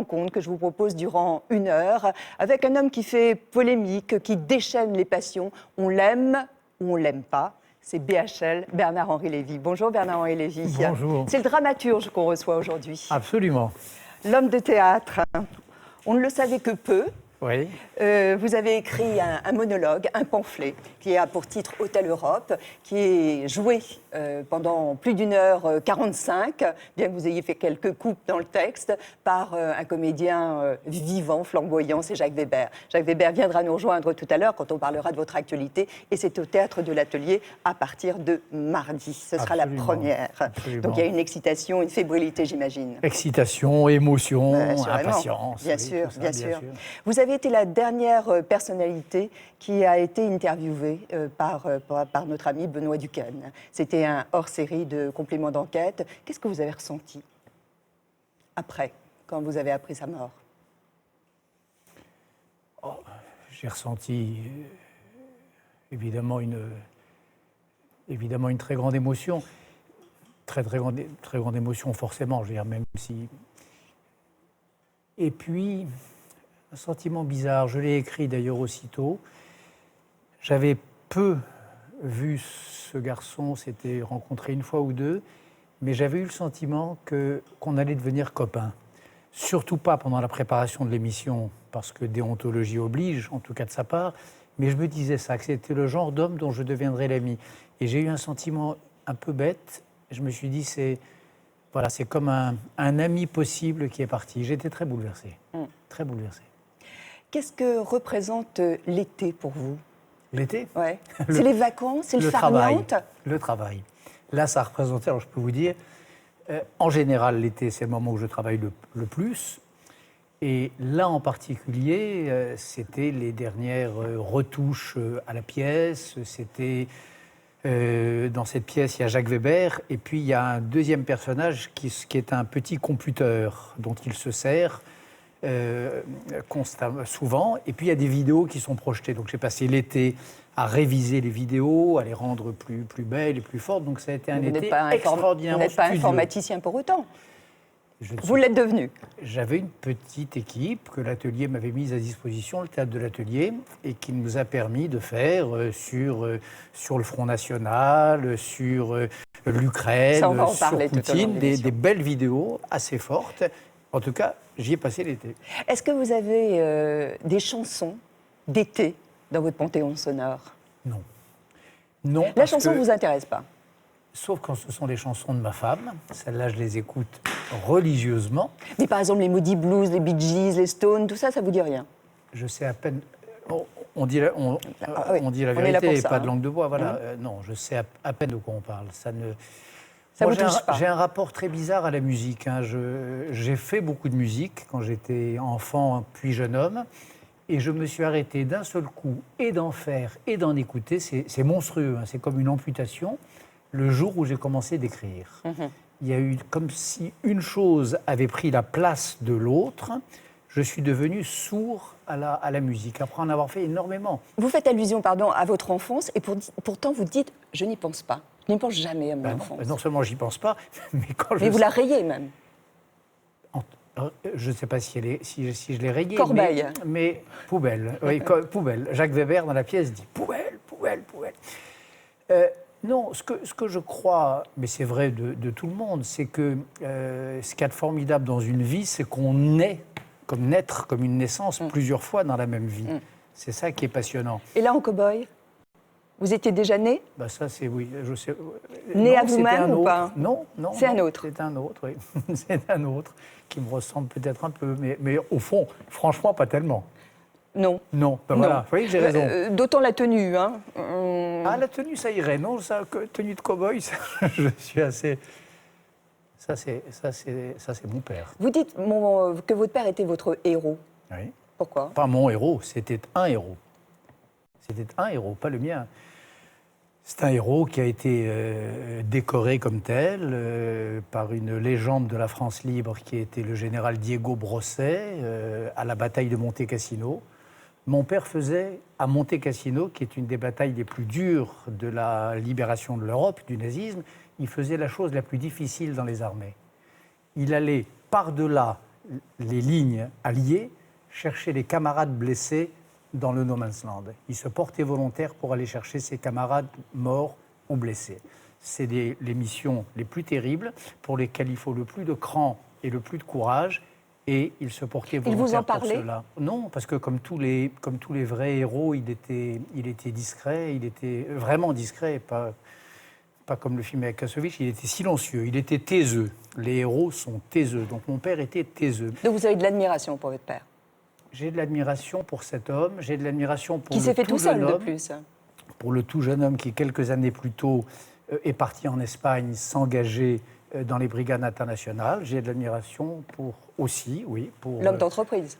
rencontre que je vous propose durant 1 heure avec un homme qui fait polémique, qui déchaîne les passions. On l'aime ou on l'aime pas. C'est BHL, Bernard-Henri Lévy. Bonjour Bernard-Henri Lévy. Bonjour. C'est le dramaturge qu'on reçoit aujourd'hui. Absolument. L'homme de théâtre. On ne le savait que peu. Oui. Vous avez écrit un monologue, un pamphlet, qui a pour titre Hôtel Europe, qui est joué pendant plus d'1h45, bien que vous ayez fait quelques coupes dans le texte, par un comédien vivant, flamboyant, c'est Jacques Weber. Jacques Weber viendra nous rejoindre tout à l'heure quand on parlera de votre actualité, et c'est au Théâtre de l'Atelier à partir de mardi. Ce sera la première. Absolument. Donc il y a une excitation, une fébrilité, j'imagine. Excitation, émotion, Assurément. impatience. Bien oui, sûr, tout ça, bien sûr. Vous avez été la dernière personnalité qui a été interviewée par notre ami Benoît Duquesne. C'était un hors-série de compléments d'enquête. Qu'est-ce que vous avez ressenti après, quand vous avez appris sa mort? J'ai ressenti évidemment une très grande émotion. Très grande émotion, forcément, je veux dire, même si... Et puis, un sentiment bizarre, je l'ai écrit d'ailleurs aussitôt. J'avais peu vu ce garçon, s'était rencontré une fois ou deux, mais j'avais eu le sentiment qu'on allait devenir copains. Surtout pas pendant la préparation de l'émission, parce que déontologie oblige, en tout cas de sa part, mais je me disais ça, que c'était le genre d'homme dont je deviendrais l'ami. Et j'ai eu un sentiment un peu bête, je me suis dit, c'est comme un ami possible qui est parti. J'étais très bouleversé, très bouleversé. Qu'est-ce que représente l'été pour vous? L'été? Ouais. C'est les vacances, c'est le farniente? Le travail. Là, ça représentait, alors je peux vous dire, en général, l'été, c'est le moment où je travaille le plus. Et là, en particulier, c'était les dernières retouches à la pièce. C'était, dans cette pièce, il y a Jacques Weber. Et puis, il y a un deuxième personnage qui est un petit computeur dont il se sert constamment, souvent. Et puis, il y a des vidéos qui sont projetées. Donc, j'ai passé l'été à réviser les vidéos, à les rendre plus belles et plus fortes. Donc, ça a été un été extraordinaire. Vous n'êtes pas informaticien pour autant. Vous suis... l'êtes devenu. J'avais une petite équipe que l'atelier m'avait mise à disposition, le théâtre de l'atelier, et qui nous a permis de faire sur le Front National, sur l'Ukraine, sur Poutine, des belles vidéos assez fortes. En tout cas, j'y ai passé l'été. Est-ce que vous avez des chansons d'été dans votre panthéon sonore? Non. Non. La chanson ne vous intéresse pas? Sauf quand ce sont les chansons de ma femme. Celles-là, je les écoute religieusement. Mais par exemple, les Moody Blues, les Bee Gees, les Stones, tout ça, ça vous dit rien? Je sais à peine... On dit la vérité et pas de langue de bois. Voilà. Non, je sais à peine de quoi on parle. Ça vous touche pas? J'ai un rapport très bizarre à la musique. J'ai fait beaucoup de musique quand j'étais enfant puis jeune homme. Et je me suis arrêté d'un seul coup et d'en faire et d'en écouter. C'est monstrueux, c'est comme une amputation. Le jour où j'ai commencé d'écrire. Il y a eu comme si une chose avait pris la place de l'autre. Je suis devenu sourd à la musique, après en avoir fait énormément. Vous faites allusion, à votre enfance, et pourtant vous dites « je n'y pense pas ». Je n'y pense jamais à mon enfance. Non seulement j'y pense pas, mais quand Mais vous la rayez même. Je ne sais pas si je l'ai rayée. Corbeille. Mais poubelle. Oui, poubelle. Jacques Weber, dans la pièce, dit poubelle, poubelle, poubelle. Non, ce que je crois, mais c'est vrai de tout le monde, c'est que ce qu'il y a de formidable dans une vie, c'est qu'on naît, naître comme une naissance, plusieurs fois dans la même vie. C'est ça qui est passionnant. Et là, en cow-boy, vous étiez déjà né? Ça, c'est oui. Je sais, né à vous-même ou pas? Non. C'est un autre. C'est un autre, oui. C'est un autre qui me ressemble peut-être un peu, mais au fond, franchement, pas tellement. Non. Non, voilà, vous voyez que j'ai raison. D'autant la tenue, hein. Ah, la tenue, ça irait, non? Tenue de cow-boy, je suis assez... Ça, c'est mon père. Vous dites que votre père était votre héros. Oui. Pourquoi? Pas mon héros, c'était un héros. C'était un héros, pas le mien. C'est un héros qui a été décoré comme tel par une légende de la France libre qui était le général Diego Brosset à la bataille de Monte Cassino. Mon père faisait à Monte Cassino, qui est une des batailles les plus dures de la libération de l'Europe, du nazisme, il faisait la chose la plus difficile dans les armées. Il allait par-delà les lignes alliées, chercher les camarades blessés dans le no man's land. Il se portait volontaire pour aller chercher ses camarades morts ou blessés. C'est les missions les plus terribles, pour lesquelles il faut le plus de cran et le plus de courage, et il se portait volontaire pour cela. Non, parce que comme tous les vrais héros, il était discret, il était vraiment discret, pas comme le film avec Kassovitch, il était silencieux, il était taiseux. Les héros sont taiseux, donc mon père était taiseux. Donc vous avez de l'admiration pour votre père? J'ai de l'admiration pour cet homme, j'ai de l'admiration pour qui s'est fait tout seul de plus. Pour le tout jeune homme qui, quelques années plus tôt, est parti en Espagne s'engager dans les brigades internationales. J'ai de l'admiration pour aussi, oui, pour... L'homme d'entreprise.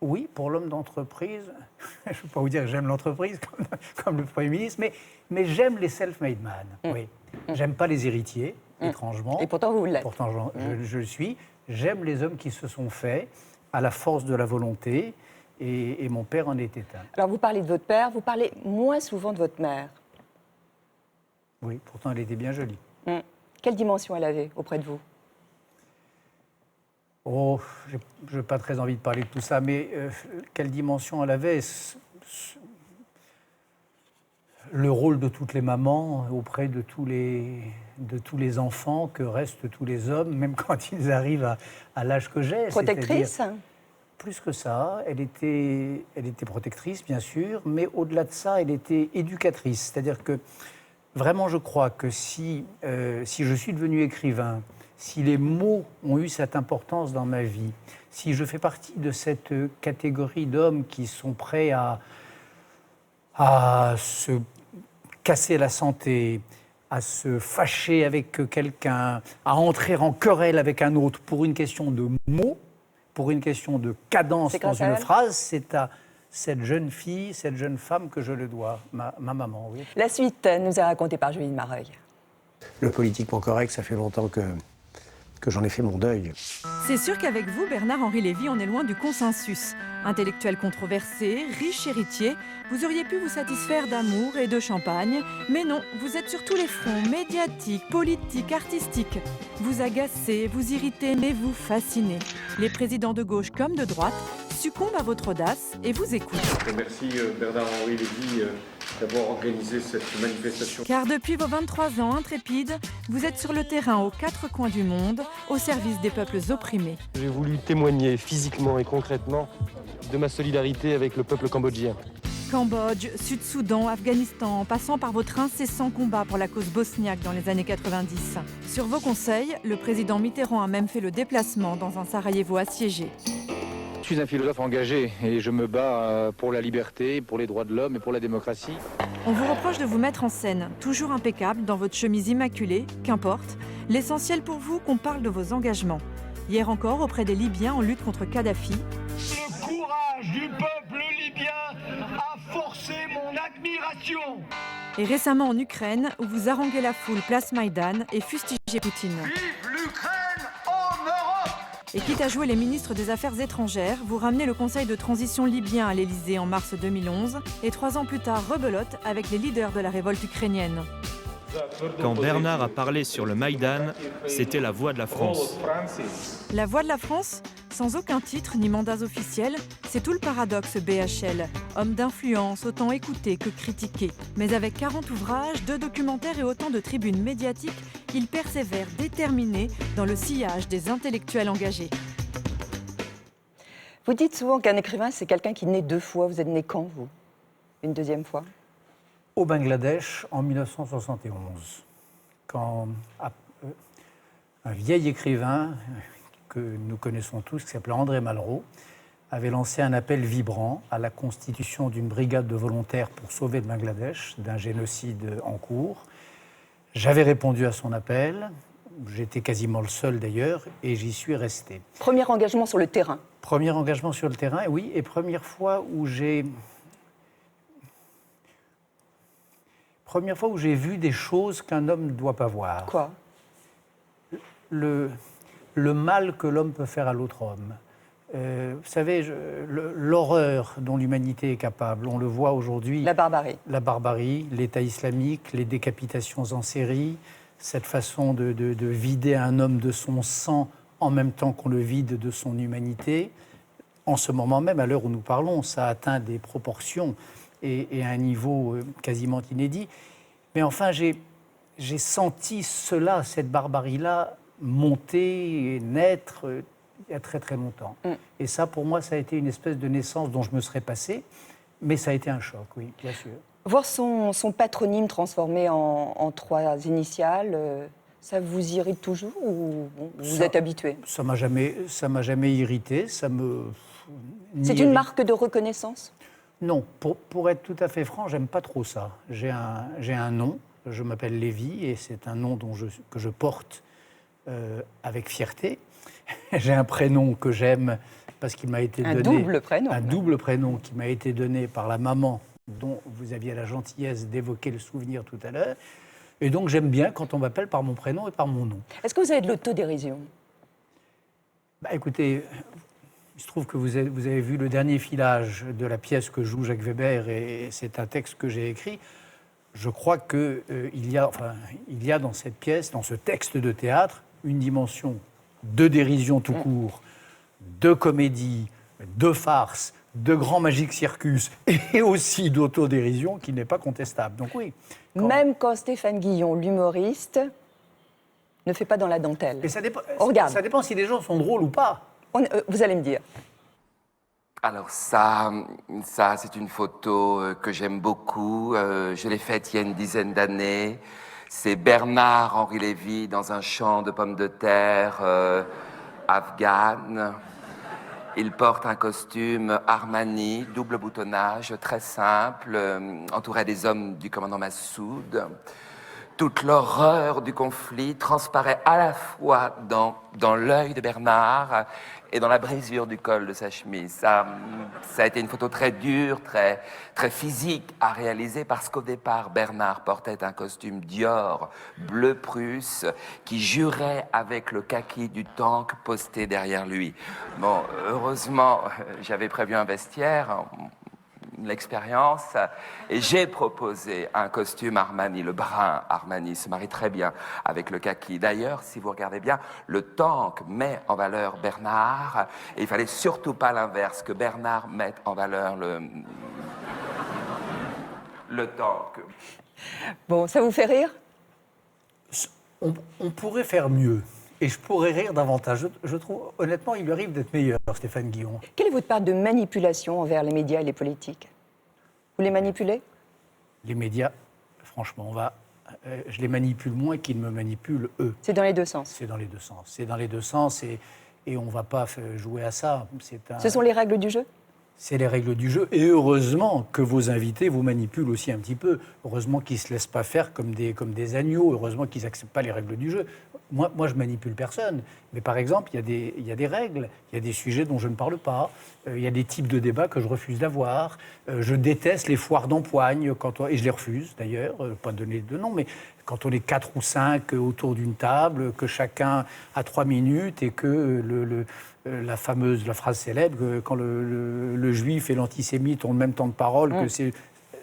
Oui, pour l'homme d'entreprise. Je ne peux pas vous dire que j'aime l'entreprise comme le Premier ministre, mais j'aime les self-made man. Oui. J'aime pas les héritiers, étrangement. Et pourtant, vous l'êtes. Pourtant, je le suis. J'aime les hommes qui se sont faits à la force de la volonté, et mon père en était un. Alors, vous parlez de votre père, vous parlez moins souvent de votre mère. Oui, pourtant, elle était bien jolie. Quelle dimension elle avait auprès de vous? Oh, je n'ai pas très envie de parler de tout ça, mais quelle dimension elle avait? Le rôle de toutes les mamans auprès de tous les enfants que restent tous les hommes, même quand ils arrivent à l'âge que j'ai. Protectrice? Plus que ça, elle était protectrice, bien sûr, mais au-delà de ça, elle était éducatrice. C'est-à-dire que, vraiment, je crois que si je suis devenu écrivain, si les mots ont eu cette importance dans ma vie, si je fais partie de cette catégorie d'hommes qui sont prêts à se casser la santé, à se fâcher avec quelqu'un, à entrer en querelle avec un autre pour une question de mots, pour une question de cadence dans une phrase, c'est à cette jeune fille, cette jeune femme que je le dois, ma maman. Oui. La suite nous est racontée par Juline Mareuil. Le politiquement correct, ça fait longtemps que j'en ai fait mon deuil. C'est sûr qu'avec vous, Bernard-Henri Lévy, on est loin du consensus. Intellectuel controversé, riche héritier, vous auriez pu vous satisfaire d'amour et de champagne. Mais non, vous êtes sur tous les fronts, médiatiques, politiques, artistiques. Vous agacez, vous irritez, mais vous fascinez. Les présidents de gauche comme de droite succombent à votre audace et vous écoutent. Merci Bernard-Henri Lévy d'avoir organisé cette manifestation. Car depuis vos 23 ans intrépides, vous êtes sur le terrain aux quatre coins du monde, au service des peuples opprimés. J'ai voulu témoigner physiquement et concrètement de ma solidarité avec le peuple cambodgien. Cambodge, Sud-Soudan, Afghanistan, en passant par votre incessant combat pour la cause bosniaque dans les années 90. Sur vos conseils, le président Mitterrand a même fait le déplacement dans un Sarajevo assiégé. Je suis un philosophe engagé et je me bats pour la liberté, pour les droits de l'homme et pour la démocratie. On vous reproche de vous mettre en scène, toujours impeccable, dans votre chemise immaculée, qu'importe. L'essentiel pour vous, qu'on parle de vos engagements. Hier encore, auprès des Libyens en lutte contre Kadhafi. Le courage du peuple libyen a forcé mon admiration. Et récemment en Ukraine, où vous haranguez la foule place Maïdan et fustigez Poutine. Vive l'Ukraine en Europe! Et quitte à jouer les ministres des Affaires étrangères, vous ramenez le Conseil de transition libyen à l'Élysée en mars 2011 et 3 ans plus tard, rebelote avec les leaders de la révolte ukrainienne. Quand Bernard a parlé sur le Maïdan, c'était la voix de la France. La voix de la France? Sans aucun titre ni mandats officiels, c'est tout le paradoxe BHL. Homme d'influence, autant écouté que critiqué. Mais avec 40 ouvrages, 2 documentaires et autant de tribunes médiatiques, il persévère déterminé dans le sillage des intellectuels engagés. Vous dites souvent qu'un écrivain, c'est quelqu'un qui naît 2 fois. Vous êtes né quand, vous? Une deuxième fois? Au Bangladesh, en 1971, quand un vieil écrivain que nous connaissons tous, qui s'appelait André Malraux, avait lancé un appel vibrant à la constitution d'une brigade de volontaires pour sauver le Bangladesh d'un génocide en cours. J'avais répondu à son appel, j'étais quasiment le seul d'ailleurs, et j'y suis resté. Premier engagement sur le terrain? Premier engagement sur le terrain, oui, et première fois où j'ai vu des choses qu'un homme ne doit pas voir. Quoi? Le mal que l'homme peut faire à l'autre homme. Vous savez, l'horreur dont l'humanité est capable, on le voit aujourd'hui. La barbarie. La barbarie, l'État islamique, les décapitations en série, cette façon de vider un homme de son sang en même temps qu'on le vide de son humanité. En ce moment même, à l'heure où nous parlons, ça atteint des proportions et un niveau quasiment inédit. Mais enfin, j'ai senti cela, cette barbarie-là, monter et naître il y a très très longtemps. Et ça, pour moi, ça a été une espèce de naissance dont je me serais passé, mais ça a été un choc, oui, bien sûr. Voir son patronyme transformé en 3 initiales, ça vous irrite toujours ou vous êtes habitué? Ça m'a jamais irrité, ça me... C'est une marque de reconnaissance? Non, pour être tout à fait franc, j'aime pas trop ça. J'ai un nom, je m'appelle Lévy, et c'est un nom que je porte avec fierté. J'ai un prénom que j'aime parce qu'il m'a été donné... Un double prénom. Un double prénom qui m'a été donné par la maman dont vous aviez la gentillesse d'évoquer le souvenir tout à l'heure. Et donc j'aime bien quand on m'appelle par mon prénom et par mon nom. Est-ce que vous avez de l'autodérision? Écoutez, il se trouve que vous avez vu le dernier filage de la pièce que joue Jacques Weber, et c'est un texte que j'ai écrit. Je crois qu'il y a dans cette pièce, dans ce texte de théâtre, une dimension de dérision tout court, de comédie, de farce, de grand magique circus, et aussi d'autodérision qui n'est pas contestable. Donc oui. Même quand Stéphane Guillon, l'humoriste, ne fait pas dans la dentelle. Et ça dépend, regarde. Ça dépend si les gens sont drôles ou pas. Vous allez me dire. Alors ça c'est une photo que j'aime beaucoup. Je l'ai faite il y a une dizaine d'années. C'est Bernard-Henri Lévy dans un champ de pommes de terre afghane. Il porte un costume Armani, double boutonnage, très simple, entouré des hommes du commandant Massoud. Toute l'horreur du conflit transparaît à la fois dans l'œil de Bernard et dans la brisure du col de sa chemise. Ça a été une photo très dure, très, très physique à réaliser parce qu'au départ, Bernard portait un costume Dior bleu Prusse qui jurait avec le kaki du tank posté derrière lui. Bon, heureusement, j'avais prévu un vestiaire, l'expérience, et j'ai proposé un costume Armani, le brun Armani, se marie très bien avec le kaki. D'ailleurs, si vous regardez bien, le tank met en valeur Bernard, et il fallait surtout pas l'inverse, que Bernard mette en valeur le tank. Bon, ça vous fait rire? On pourrait faire mieux. Et je pourrais rire davantage. Je trouve, honnêtement, il lui arrive d'être meilleur, Stéphane Guillon. Quelle est votre part de manipulation envers les médias et les politiques? Vous les manipulez? Les médias, franchement, je les manipule moins qu'ils me manipulent, eux. C'est dans les deux sens? C'est dans les deux sens. C'est dans les deux sens et on ne va pas jouer à ça. Ce sont les règles du jeu? C'est les règles du jeu. Et heureusement que vos invités vous manipulent aussi un petit peu. Heureusement qu'ils ne se laissent pas faire comme des agneaux. Heureusement qu'ils n'acceptent pas les règles du jeu. Moi, je manipule personne. Mais par exemple, il y a des règles. Il y a des sujets dont je ne parle pas. Il y a des types de débats que je refuse d'avoir. Je déteste les foires d'empoigne. Et je les refuse, d'ailleurs. Pas donner de nom, mais quand on est 4 ou 5 autour d'une table, que chacun a 3 minutes et que la phrase célèbre, que quand le juif et l'antisémite ont le même temps de parole, que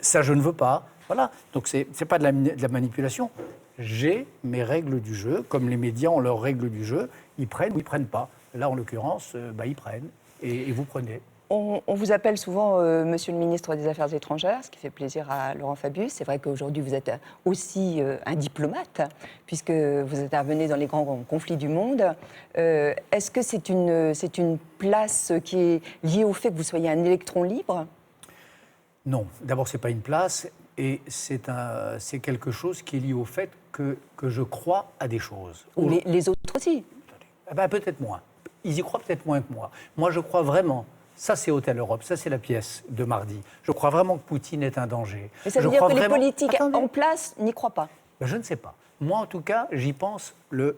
ça je ne veux pas. Voilà, donc c'est pas de la manipulation. J'ai mes règles du jeu, comme les médias ont leurs règles du jeu, ils prennent ou ils prennent pas. Là, en l'occurrence, ils prennent et vous prenez. On vous appelle souvent Monsieur le ministre des Affaires étrangères, ce qui fait plaisir à Laurent Fabius. C'est vrai qu'aujourd'hui, vous êtes aussi un diplomate, puisque vous intervenez dans les grands conflits du monde. Est-ce que c'est une place qui est liée au fait que vous soyez un électron libre? Non. D'abord, ce n'est pas une place, et c'est quelque chose qui est lié au fait que je crois à des choses. Les autres aussi? Peut-être moins. Ils y croient peut-être moins que moi. Moi, je crois vraiment... Ça, c'est Hôtel Europe, ça, c'est la pièce de mardi. Je crois vraiment que Poutine est un danger. Mais ça veut dire que les politiques en place n'y croient pas? Je ne sais pas. Moi, en tout cas, j'y pense le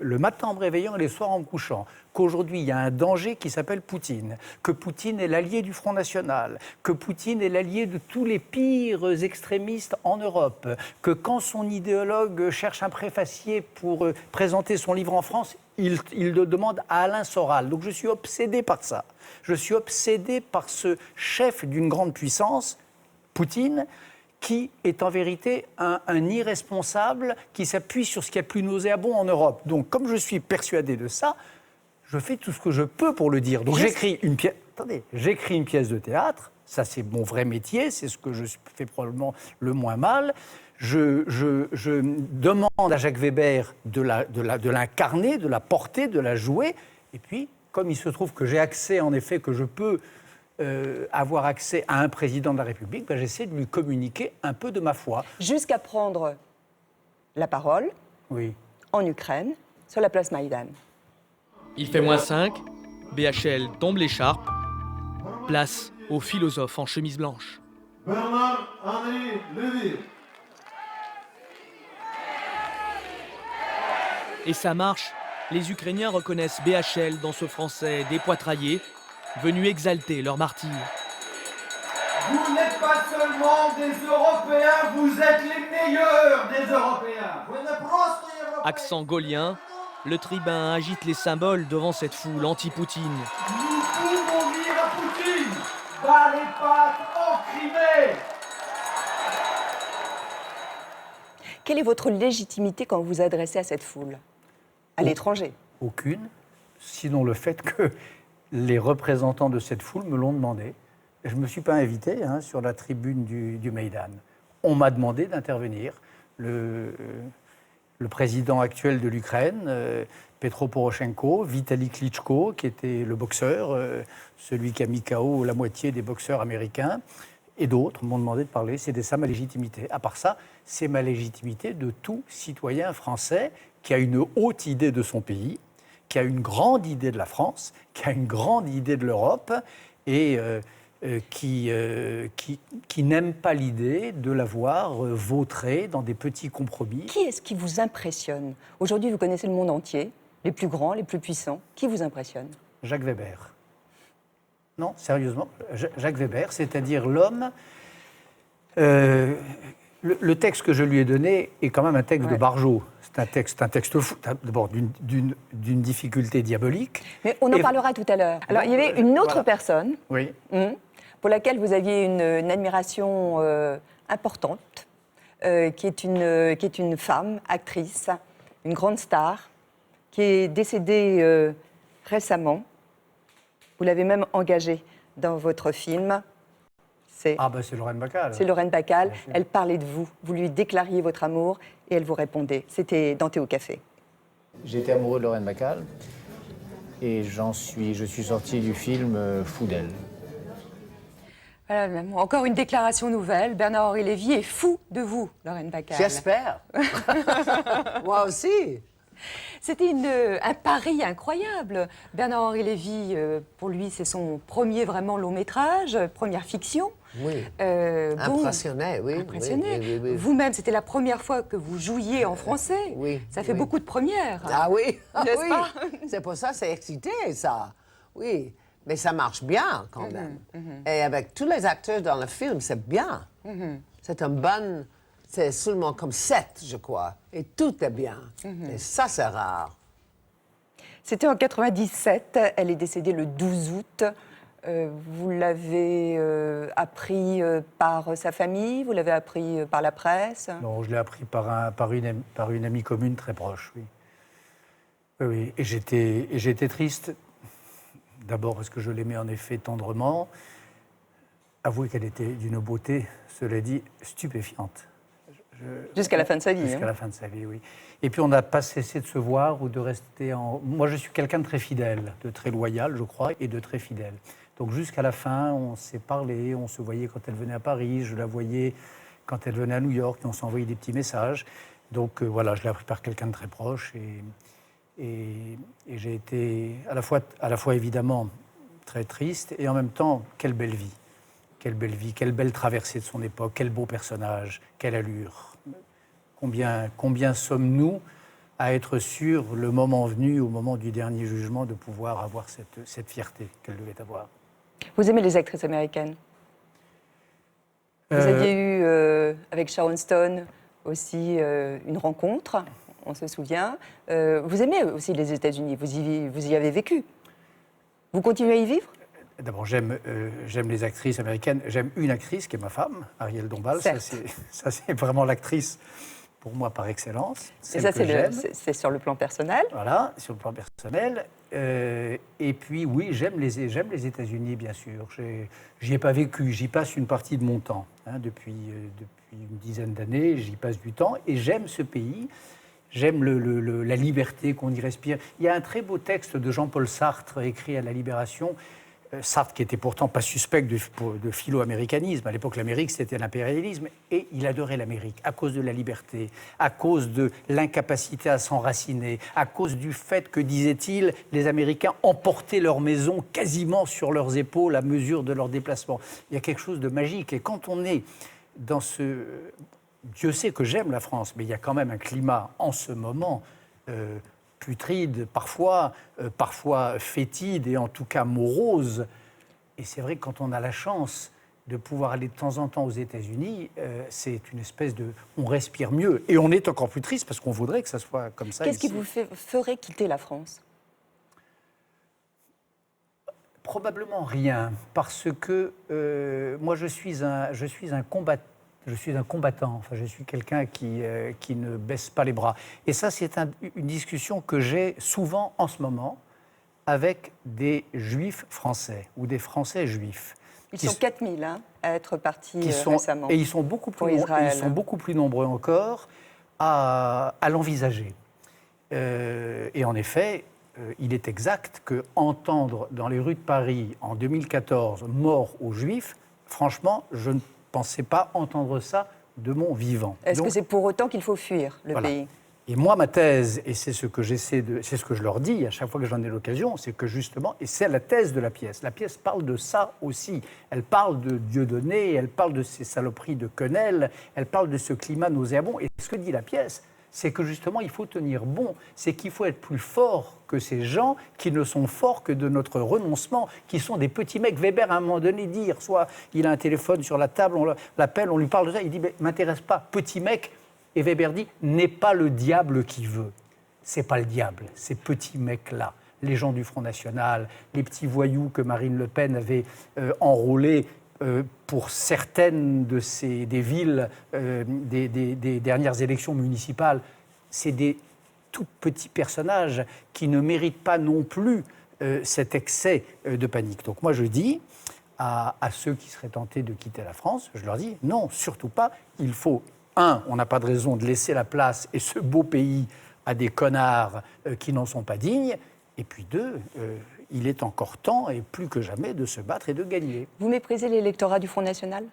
matin en me réveillant et les soirs en me couchant. Qu'aujourd'hui, il y a un danger qui s'appelle Poutine. Que Poutine est l'allié du Front National. Que Poutine est l'allié de tous les pires extrémistes en Europe. Que quand son idéologue cherche un préfacier pour présenter son livre en France, il le demande à Alain Soral. Donc je suis obsédé par ça. Je suis obsédé par ce chef d'une grande puissance, Poutine, qui est en vérité un irresponsable qui s'appuie sur ce qu'il y a de plus nauséabond en Europe. Donc, comme je suis persuadé de ça, je fais tout ce que je peux pour le dire. Donc j'écris une pièce. Attendez, j'écris une pièce de théâtre. Ça, c'est mon vrai métier. C'est ce que je fais probablement le moins mal. Je demande à Jacques Weber de l'incarner, de la porter, de la jouer. Et puis, comme il se trouve que j'ai accès, en effet, que je peux avoir accès à un président de la République, ben, j'essaie de lui communiquer un peu de ma foi. Jusqu'à prendre la parole en Ukraine, sur la place Maïdan. Il fait -5, BHL tombe l'écharpe, place au philosophe en chemise blanche. Bernard-Henri Lévy. Et ça marche, les Ukrainiens reconnaissent BHL dans ce français dépoitraillé, venu exalter leur martyr. Vous n'êtes pas seulement des Européens, vous êtes les meilleurs des Européens. Accent gaulien, le tribun agite les symboles devant cette foule anti-Poutine. Nous pouvons dire à Poutine, bas les pattes en Crimée. Quelle est votre légitimité quand vous vous adressez à cette foule, à l'étranger? Aucune, sinon le fait que les représentants de cette foule me l'ont demandé. Je ne me suis pas invité sur la tribune du Maïdan. On m'a demandé d'intervenir. Le président actuel de l'Ukraine, Petro Poroshenko, Vitali Klitschko, qui était le boxeur, celui qui a mis KO la moitié des boxeurs américains, et d'autres m'ont demandé de parler. C'était ça ma légitimité. À part ça, c'est ma légitimité de tout citoyen français qui a une haute idée de son pays, qui a une grande idée de la France, qui a une grande idée de l'Europe et qui n'aime pas l'idée de la voir vautrée dans des petits compromis. Qui est-ce qui vous impressionne? Aujourd'hui, vous connaissez le monde entier, les plus grands, les plus puissants. Qui vous impressionne? Jacques Weber. Non, sérieusement, Jacques Weber, c'est-à-dire l'homme... le texte que je lui ai donné est quand même un texte de Barjot. C'est un texte fou, d'abord d'une difficulté diabolique. Mais on en parlera tout à l'heure. Alors, il y avait une autre personne pour laquelle vous aviez une admiration importante, qui est une femme, actrice, une grande star, qui est décédée récemment. Vous l'avez même engagée dans votre film. C'est Lorraine Bacall. C'est Lorraine Bacall. Elle parlait de vous. Vous lui déclariez votre amour et elle vous répondait. C'était dans Théo Café. J'étais amoureux de Lorraine Bacall et je suis sorti du film fou d'elle. Voilà, encore une déclaration nouvelle. Bernard-Henri Lévy est fou de vous, Lorraine Bacall. J'espère. Moi aussi. C'était un pari incroyable. Bernard-Henri Lévy, pour lui, c'est son premier vraiment long métrage, première fiction. Oui. Impressionné, oui. Impressionné. Oui. Vous-même, c'était la première fois que vous jouiez en français. Oui. Ça fait beaucoup de premières. Ah oui, n'est-ce pas? C'est pour ça, c'est excité, ça. Oui, mais ça marche bien, quand même. Et avec tous les acteurs dans le film, c'est bien. C'est un bon... C'est seulement comme 7, je crois. Et tout est bien. Et ça, c'est rare. C'était en 97. Elle est décédée le 12 août. Vous l'avez appris par sa famille? Vous l'avez appris par la presse? Non, je l'ai appris par une amie commune très proche, oui. Oui, et j'étais triste. D'abord parce que je l'aimais en effet tendrement. Avouez qu'elle était d'une beauté, cela dit, stupéfiante. Jusqu'à la fin de sa vie. Jusqu'à la fin de sa vie, oui. Et puis on n'a pas cessé de se voir ou de rester en... Moi, je suis quelqu'un de très fidèle, de très loyal, je crois, et de très fidèle. Donc jusqu'à la fin, on s'est parlé, on se voyait quand elle venait à Paris, je la voyais quand elle venait à New York, et on s'envoyait des petits messages. Donc voilà, je l'ai appris par quelqu'un de très proche, et j'ai été à la fois évidemment très triste, et en même temps, quelle belle vie. Quelle belle vie, quelle belle traversée de son époque, quel beau personnage, quelle allure. Combien sommes-nous à être sûrs, le moment venu, au moment du dernier jugement, de pouvoir avoir cette fierté qu'elle devait avoir. Vous aimez les actrices américaines? Vous aviez eu, avec Sharon Stone, aussi une rencontre, on se souvient. Vous aimez aussi les États-Unis, vous y avez vécu. Vous continuez à y vivre? D'abord, j'aime les actrices américaines. J'aime une actrice qui est ma femme, Ariel Dombal. Ça, c'est vraiment l'actrice, pour moi, par excellence. Et ça, c'est sur le plan personnel? Voilà, sur le plan personnel. Et puis, oui, j'aime les États-Unis, bien sûr. J'y ai pas vécu, j'y passe une partie de mon temps. Depuis une dizaine d'années, j'y passe du temps. Et j'aime ce pays. J'aime la liberté qu'on y respire. Il y a un très beau texte de Jean-Paul Sartre écrit à la Libération. Sartre, qui était pourtant pas suspect de philo-américanisme. À l'époque, l'Amérique, c'était l'impérialisme. Et il adorait l'Amérique à cause de la liberté, à cause de l'incapacité à s'enraciner, à cause du fait que, disait-il, les Américains emportaient leur maison quasiment sur leurs épaules à mesure de leur déplacement. Il y a quelque chose de magique. Et quand on est dans ce... Dieu sait que j'aime la France, mais il y a quand même un climat en ce moment putride, parfois fétide et en tout cas morose. Et c'est vrai que quand on a la chance de pouvoir aller de temps en temps aux États-Unis, c'est une espèce de... On respire mieux. Et on est encore plus triste parce qu'on voudrait que ça soit comme ça. Qu'est-ce qui vous ferait quitter la France ? Probablement rien, parce que moi je suis un combattant. Je suis un combattant, enfin, je suis quelqu'un qui ne baisse pas les bras. Et ça, c'est une discussion que j'ai souvent en ce moment avec des juifs français ou des Français juifs. Ils sont 4000 à être partis récemment. Et ils sont beaucoup plus nombreux encore à l'envisager. Et en effet, il est exact qu'entendre dans les rues de Paris en 2014 « mort aux juifs », franchement, je ne pensais pas entendre ça de mon vivant. Est-ce que c'est pour autant qu'il faut fuir le pays ? Et moi, ma thèse, et c'est ce que c'est ce que je leur dis à chaque fois que j'en ai l'occasion, c'est que justement, et c'est la thèse de la pièce parle de ça aussi. Elle parle de Dieudonné, elle parle de ces saloperies de quenelle, elle parle de ce climat nauséabond. Et ce que dit la pièce, c'est que justement, il faut tenir bon, c'est qu'il faut être plus fort que ces gens qui ne sont forts que de notre renoncement, qui sont des petits mecs. Weber, à un moment donné, dit, hier soir, il a un téléphone sur la table, on l'appelle, on lui parle de ça, il dit, mais m'intéresse pas, petit mec. Et Weber dit, n'est pas le diable qui veut. C'est pas le diable, ces petits mecs-là. Les gens du Front National, les petits voyous que Marine Le Pen avait enrôlés pour certaines des villes des dernières élections municipales, c'est des tout petits personnages qui ne méritent pas non plus cet excès de panique. Donc moi je dis à ceux qui seraient tentés de quitter la France, je leur dis non, surtout pas, il faut, on n'a pas de raison de laisser la place et ce beau pays à des connards qui n'en sont pas dignes, et puis deux, il est encore temps, et plus que jamais, de se battre et de gagner. Vous méprisez l'électorat du Front National ?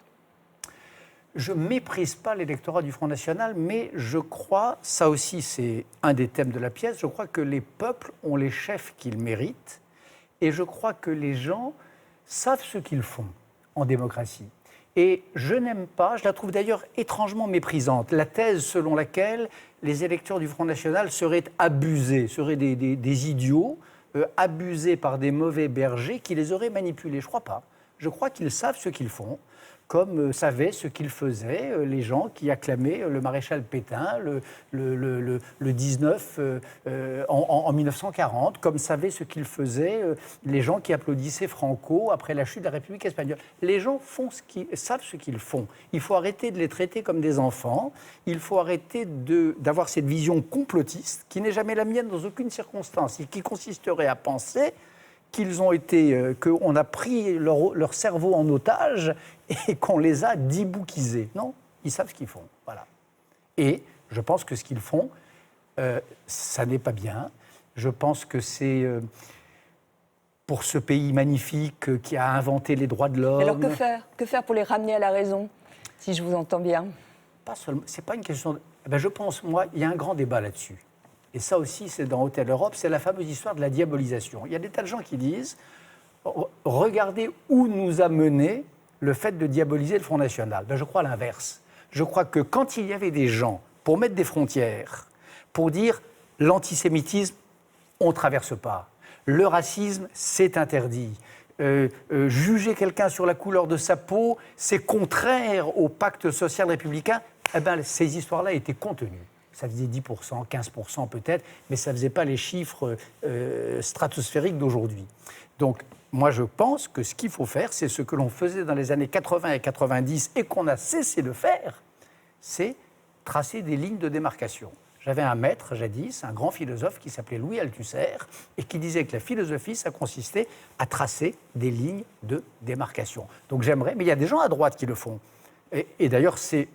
Je ne méprise pas l'électorat du Front National, mais je crois, ça aussi c'est un des thèmes de la pièce, je crois que les peuples ont les chefs qu'ils méritent, et je crois que les gens savent ce qu'ils font en démocratie. Et je n'aime pas, je la trouve d'ailleurs étrangement méprisante, la thèse selon laquelle les électeurs du Front National seraient abusés, seraient des idiots, abusés par des mauvais bergers qui les auraient manipulés. Je ne crois pas. Je crois qu'ils savent ce qu'ils font, comme savaient ce qu'ils faisaient les gens qui acclamaient le maréchal Pétain le 19 en 1940, comme savaient ce qu'ils faisaient les gens qui applaudissaient Franco après la chute de la République espagnole. Les gens savent ce qu'ils font. Il faut arrêter de les traiter comme des enfants. Il faut arrêter d'avoir cette vision complotiste qui n'est jamais la mienne dans aucune circonstance et qui consisterait à penser qu'on a pris leur cerveau en otage et qu'on les a débouquisés. Non, ils savent ce qu'ils font. Voilà. Et je pense que ce qu'ils font, ça n'est pas bien. Je pense que c'est pour ce pays magnifique qui a inventé les droits de l'homme. Alors que faire ? Que faire pour les ramener à la raison, si je vous entends bien ? Pas seulement. C'est pas une question. Je pense, moi, il y a un grand débat là-dessus. Et ça aussi, c'est dans Hôtel Europe, c'est la fameuse histoire de la diabolisation. Il y a des tas de gens qui disent « Regardez où nous a mené le fait de diaboliser le Front National ». Je crois l'inverse. Je crois que quand il y avait des gens pour mettre des frontières, pour dire « l'antisémitisme, on ne traverse pas », le racisme, c'est interdit, juger quelqu'un sur la couleur de sa peau, c'est contraire au pacte social républicain, ces histoires-là étaient contenues. Ça faisait 10%, 15% peut-être, mais ça ne faisait pas les chiffres stratosphériques d'aujourd'hui. Donc, moi, je pense que ce qu'il faut faire, c'est ce que l'on faisait dans les années 80 et 90 et qu'on a cessé de faire, c'est tracer des lignes de démarcation. J'avais un maître, jadis, un grand philosophe qui s'appelait Louis Althusser, et qui disait que la philosophie, ça consistait à tracer des lignes de démarcation. Donc j'aimerais, mais il y a des gens à droite qui le font. Et d'ailleurs, c'est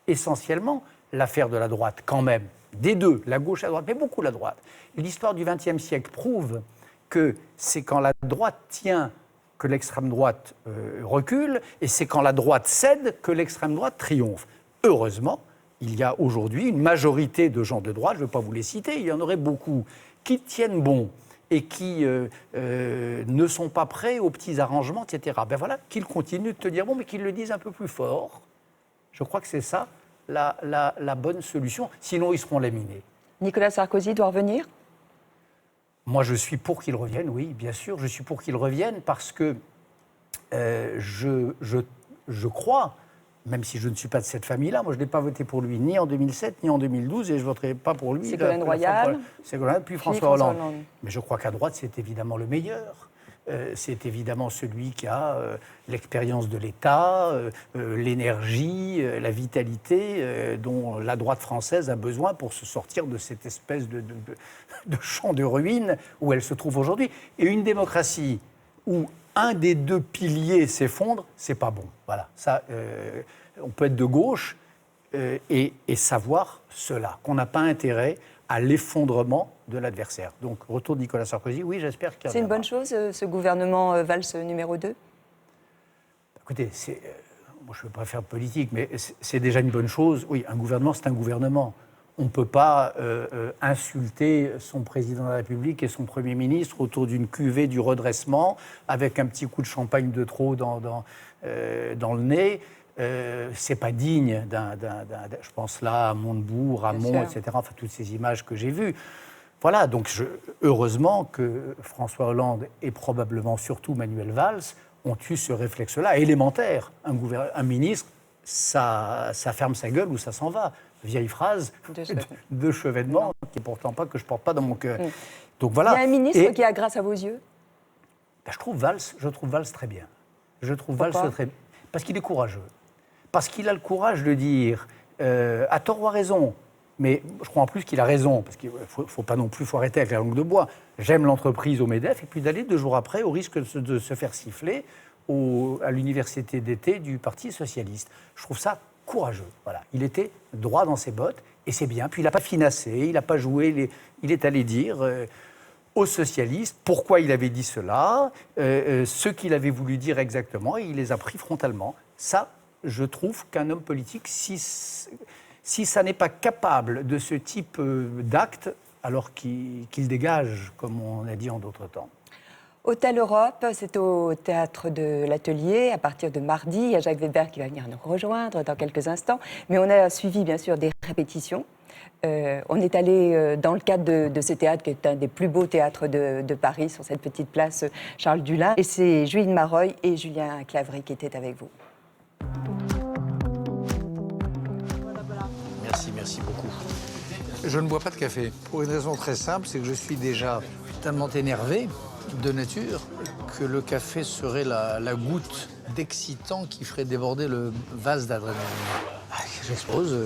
essentiellement l'affaire de la droite, quand même. Des deux, la gauche et la droite, mais beaucoup la droite. L'histoire du XXe siècle prouve que c'est quand la droite tient que l'extrême droite recule, et c'est quand la droite cède que l'extrême droite triomphe. Heureusement, il y a aujourd'hui une majorité de gens de droite, je ne vais pas vous les citer, il y en aurait beaucoup, qui tiennent bon et qui ne sont pas prêts aux petits arrangements, etc. Ben voilà, qu'ils continuent de tenir bon, mais qu'ils le disent un peu plus fort. Je crois que c'est ça la bonne solution, sinon ils seront laminés. Nicolas Sarkozy doit revenir ? Moi, je suis pour qu'il revienne, oui, bien sûr, je suis pour qu'il revienne parce que je crois, même si je ne suis pas de cette famille-là, moi je n'ai pas voté pour lui ni en 2007 ni en 2012 et je ne voterai pas pour lui. Ségolène Royal. Ségolène, puis François Hollande. Mais je crois qu'à droite, c'est évidemment le meilleur. C'est évidemment celui qui a l'expérience de l'État, l'énergie, la vitalité dont la droite française a besoin pour se sortir de cette espèce de champ de ruines où elle se trouve aujourd'hui. Et une démocratie où un des deux piliers s'effondre, c'est pas bon. Voilà. Ça, on peut être de gauche et savoir cela, qu'on n'a pas intérêt à l'effondrement de l'adversaire. Donc, retour de Nicolas Sarkozy, oui, j'espère qu'il y en C'est une bonne chose, ce gouvernement Valls numéro 2 ? Écoutez, moi, je ne veux pas faire de politique, mais c'est déjà une bonne chose. Oui, un gouvernement, c'est un gouvernement. On ne peut pas insulter son président de la République et son Premier ministre autour d'une cuvée du redressement avec un petit coup de champagne de trop dans le nez. C'est pas digne je pense là à Montebourg, à Mont, etc. Enfin, toutes ces images que j'ai vues. Voilà, donc heureusement que François Hollande et probablement surtout Manuel Valls ont eu ce réflexe-là, élémentaire. Un ministre, ça ferme sa gueule ou ça s'en va. Vieille phrase de Chevènement, qui est pourtant pas que je porte pas dans mon cœur. Donc voilà. Il y a un ministre qui a grâce à vos yeux ? Ben, je trouve Valls très bien. Je trouve Valls très bien. Parce qu'il est courageux. Parce qu'il a le courage de dire, à tort ou à raison, mais je crois en plus qu'il a raison, parce qu'il ne faut pas non plus arrêter avec la langue de bois. J'aime l'entreprise au MEDEF, et puis d'aller 2 jours après, au risque de se faire siffler à l'université d'été du Parti socialiste. Je trouve ça courageux. Voilà. Il était droit dans ses bottes, et c'est bien. Puis il n'a pas financé, il n'a pas joué, il est allé dire aux socialistes pourquoi il avait dit cela, ce qu'il avait voulu dire exactement, et il les a pris frontalement. Ça, je trouve qu'un homme politique, si ça n'est pas capable de ce type d'acte, alors qu'il dégage, comme on a dit en d'autres temps. Hôtel Europe, c'est au Théâtre de l'Atelier à partir de mardi. Il y a Jacques Weber qui va venir nous rejoindre dans quelques instants. Mais on a suivi bien sûr des répétitions. On est allé dans le cadre de ce théâtre qui est un des plus beaux théâtres de Paris, sur cette petite place Charles Dulin. Et c'est Juline Mareuil et Julien Clavry qui étaient avec vous. Merci beaucoup. Je ne bois pas de café. Pour une raison très simple, c'est que je suis déjà tellement énervé de nature que le café serait la goutte d'excitant qui ferait déborder le vase d'adrénaline. J'explose,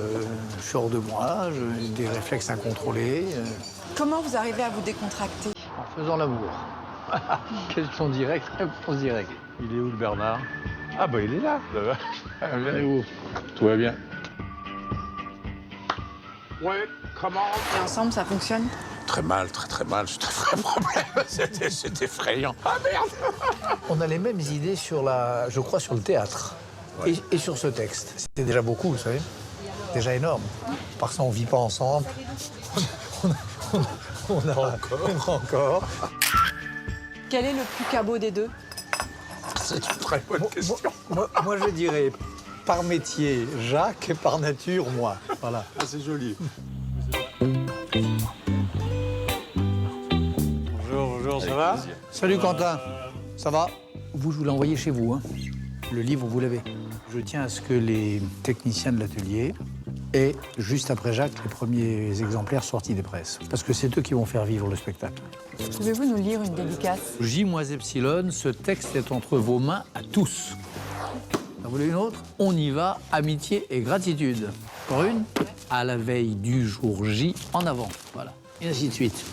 je suis hors de moi, j'ai des réflexes incontrôlés. Comment vous arrivez à vous décontracter ? En faisant l'amour. Question directe, réponse directe. Il est où le Bernard? Ah bah il est là. Et vous? Tout va bien. Ouais, comment? Et ensemble, ça fonctionne ? Très mal, très mal. C'est un vrai problème. C'est effrayant. Ah merde! On a les mêmes idées je crois, sur le théâtre. Ouais. Et sur ce texte. C'est déjà beaucoup, vous savez. Déjà énorme. Par ça, on ne vit pas ensemble. On a encore. Quel est le plus cabot des deux? C'est une très bonne question. Moi, je dirais, par métier, Jacques, et par nature, moi. Voilà. Ah, c'est joli. Bonjour, ça va? Salut Quentin, ça va? Vous, je vous l'ai envoyé chez vous, hein. Le livre, vous l'avez. Je tiens à ce que les techniciens de l'atelier aient, juste après Jacques, les premiers exemplaires sortis des presses. Parce que c'est eux qui vont faire vivre le spectacle. Pouvez-vous nous lire une dédicace? J-Epsilon, ce texte est entre vos mains à tous. Vous voulez une autre? On y va, amitié et gratitude. encore une, à la veille du jour J, en avant. Voilà. Et ainsi de suite.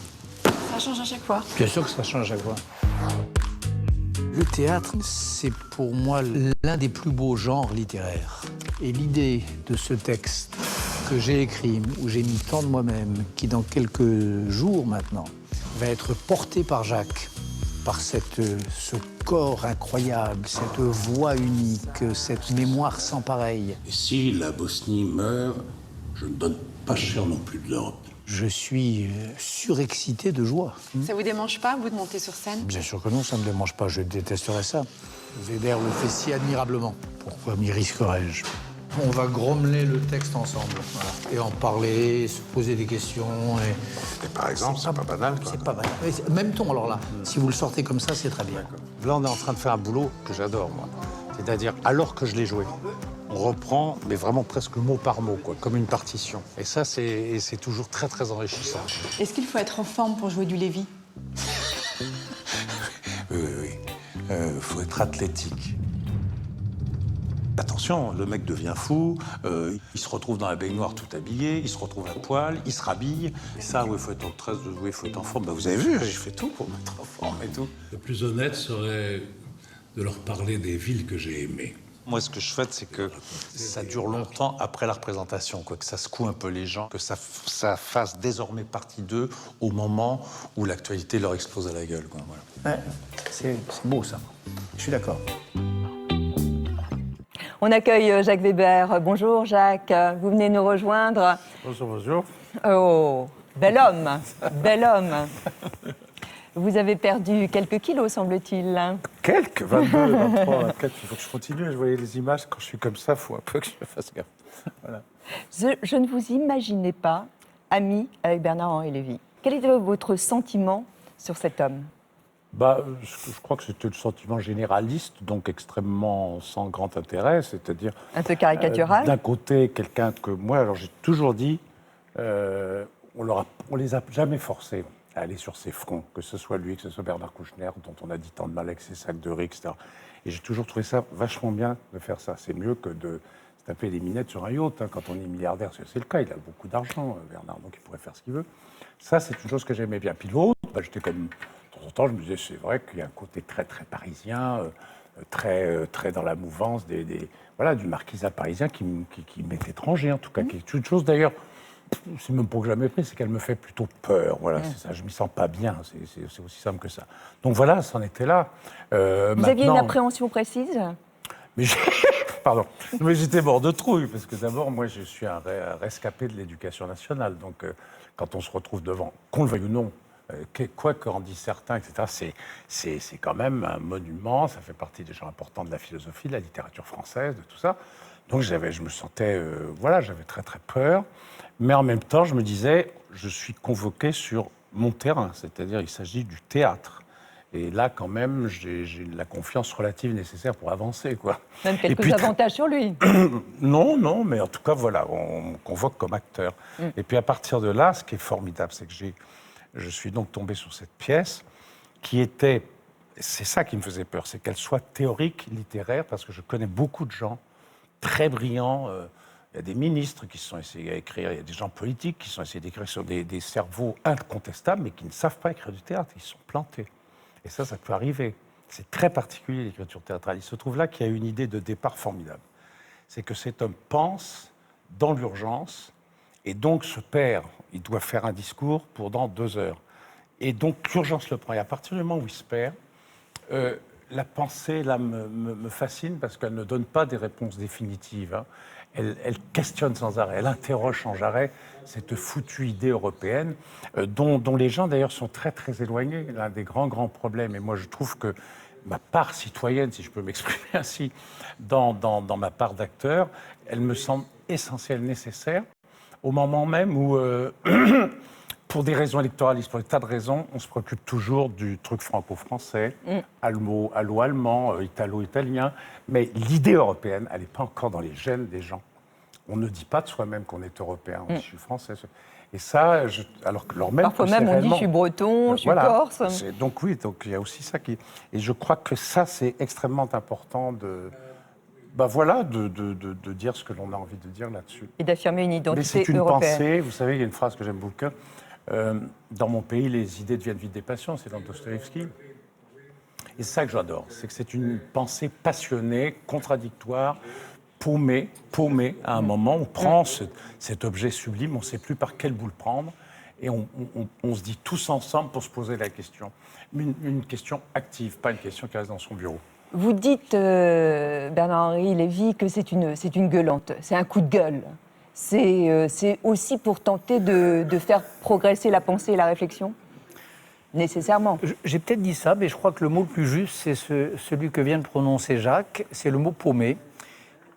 Ça change à chaque fois. Bien sûr que ça change à chaque fois. Le théâtre, c'est pour moi l'un des plus beaux genres littéraires. Et l'idée de ce texte que j'ai écrit, où j'ai mis tant de moi-même, qui dans quelques jours maintenant, va être porté par Jacques, par ce corps incroyable, cette voix unique, cette mémoire sans pareille. Et si la Bosnie meurt, je ne donne pas cher non plus de l'Europe. Je suis surexcité de joie. Ça vous démange pas, vous, de monter sur scène? Bien sûr que non, ça ne me démange pas, je détesterais ça. Weber le fait si admirablement. Pourquoi m'y risquerais-je? On va grommeler le texte ensemble, voilà. Et en parler, se poser des questions. Et par exemple, c'est pas banal, quoi. C'est pas banal. Même ton, alors là, si vous le sortez comme ça, c'est très bien. Là, on est en train de faire un boulot que j'adore, moi. C'est-à-dire, alors que je l'ai joué, on reprend, mais vraiment presque mot par mot, quoi, comme une partition. Et ça, c'est toujours très, très enrichissant. Est-ce qu'il faut être en forme pour jouer du Lévy? Oui. Faut être athlétique. Attention, le mec devient fou, il se retrouve dans la baignoire tout habillé, il se retrouve à poil, il se rhabille. Et ça, il faut être en trace de jouer, il faut être en forme. Bah, vous avez vu, j'ai fait tout pour mettre en forme et tout. Le plus honnête serait de leur parler des villes que j'ai aimées. Moi, ce que je fais, c'est que ça dure longtemps après la représentation, quoi, que ça secoue un peu les gens, que ça fasse désormais partie d'eux au moment où l'actualité leur explose à la gueule, quoi, voilà. Ouais, c'est beau, ça. Je suis d'accord. On accueille Jacques Weber. Bonjour Jacques, vous venez nous rejoindre. Bonjour. Oh, bel homme, bel homme. Vous avez perdu quelques kilos, semble-t-il. Quelques 22, 23, 24. Il faut que je continue. Je voyais les images. Quand je suis comme ça, il faut un peu que je fasse gaffe. Voilà. Je ne vous imaginais pas ami avec Bernard-Henri Lévy. Quel était votre sentiment sur cet homme ? Je crois que c'était le sentiment généraliste, donc extrêmement sans grand intérêt, c'est-à-dire... Un peu caricatural. D'un côté, quelqu'un que moi, alors j'ai toujours dit, on les a jamais forcés à aller sur ces fronts, que ce soit lui, que ce soit Bernard Kouchner, dont on a dit tant de mal avec ses sacs de riz, etc. Et j'ai toujours trouvé ça vachement bien de faire ça. C'est mieux que de se taper les minettes sur un yacht, hein, quand on est milliardaire, c'est le cas, il a beaucoup d'argent, Bernard, donc il pourrait faire ce qu'il veut. Ça, c'est une chose que j'aimais bien. Puis l'autre, j'étais comme... De temps en temps, je me disais, c'est vrai qu'il y a un côté très, très parisien, très dans la mouvance du marquisat parisien qui m'est étranger, en tout cas. Qui est une chose, d'ailleurs, c'est même pas que je la méprise, c'est qu'elle me fait plutôt peur. Voilà, c'est ça, je m'y sens pas bien, c'est aussi simple que ça. Donc voilà, c'en était là. Vous aviez une appréhension précise ? Pardon, mais j'étais mort de trouille, parce que d'abord, moi, je suis un rescapé de l'éducation nationale. Donc, quand on se retrouve devant, qu'on le veuille ou non, quoi qu'en disent certains, etc., c'est quand même un monument, ça fait partie des gens importants de la philosophie, de la littérature française, de tout ça. Donc je me sentais, j'avais très très peur, mais en même temps, je me disais, je suis convoqué sur mon terrain, c'est-à-dire il s'agit du théâtre. Et là, quand même, j'ai la confiance relative nécessaire pour avancer, quoi. Même quelques avantages sur lui. Non, mais en tout cas, voilà, on me convoque comme acteur. Et puis à partir de là, ce qui est formidable, c'est que je suis donc tombé sur cette pièce qui était... C'est ça qui me faisait peur, c'est qu'elle soit théorique, littéraire, parce que je connais beaucoup de gens très brillants. Il y a des ministres qui se sont essayés à écrire, il y a des gens politiques qui se sont essayés d'écrire sur des cerveaux incontestables, mais qui ne savent pas écrire du théâtre, ils se sont plantés. Et ça peut arriver. C'est très particulier, l'écriture théâtrale. Il se trouve là qu'il y a une idée de départ formidable. C'est que cet homme pense dans l'urgence, et donc se perd. Il doit faire un discours pour dans 2 heures. Et donc l'urgence le prend. Et à partir du moment où il se perd, la pensée là, me fascine parce qu'elle ne donne pas des réponses définitives. Hein. Elle questionne sans arrêt, elle interroge sans arrêt cette foutue idée européenne dont les gens d'ailleurs sont très très éloignés. L'un des grands problèmes, et moi je trouve que ma part citoyenne, si je peux m'exprimer ainsi, dans ma part d'acteur, elle me semble essentielle, nécessaire, au moment même où, pour des raisons électoralistes, pour des tas de raisons, on se préoccupe toujours du truc franco-français, allo-allemand, italo-italien, mais l'idée européenne, elle n'est pas encore dans les gènes des gens. On ne dit pas de soi-même qu'on est européen, on dit je suis français. Et ça, alors que leur même... Parfois même on dit je suis breton, je suis corse. Donc oui, donc il y a aussi ça qui... Et je crois que ça, c'est extrêmement important bah voilà, de dire ce que l'on a envie de dire là-dessus. Et d'affirmer une Mais identité c'est une européenne. pensée, vous savez, il y a une phrase que j'aime beaucoup. Dans mon pays, les idées deviennent vite des passions, c'est dans Dostoïevski. Et c'est ça que j'adore, c'est que c'est une pensée passionnée, contradictoire, paumée à un moment. On prend cet objet sublime, on ne sait plus par quel bout le prendre, et on se dit tous ensemble pour se poser la question. Une question active, pas une question qui reste dans son bureau. Vous dites, Bernard-Henri Lévy, que c'est une gueulante, c'est un coup de gueule. C'est aussi pour tenter de faire progresser la pensée et la réflexion, nécessairement. J'ai peut-être dit ça, mais je crois que le mot le plus juste, c'est celui que vient de prononcer Jacques, c'est le mot paumé.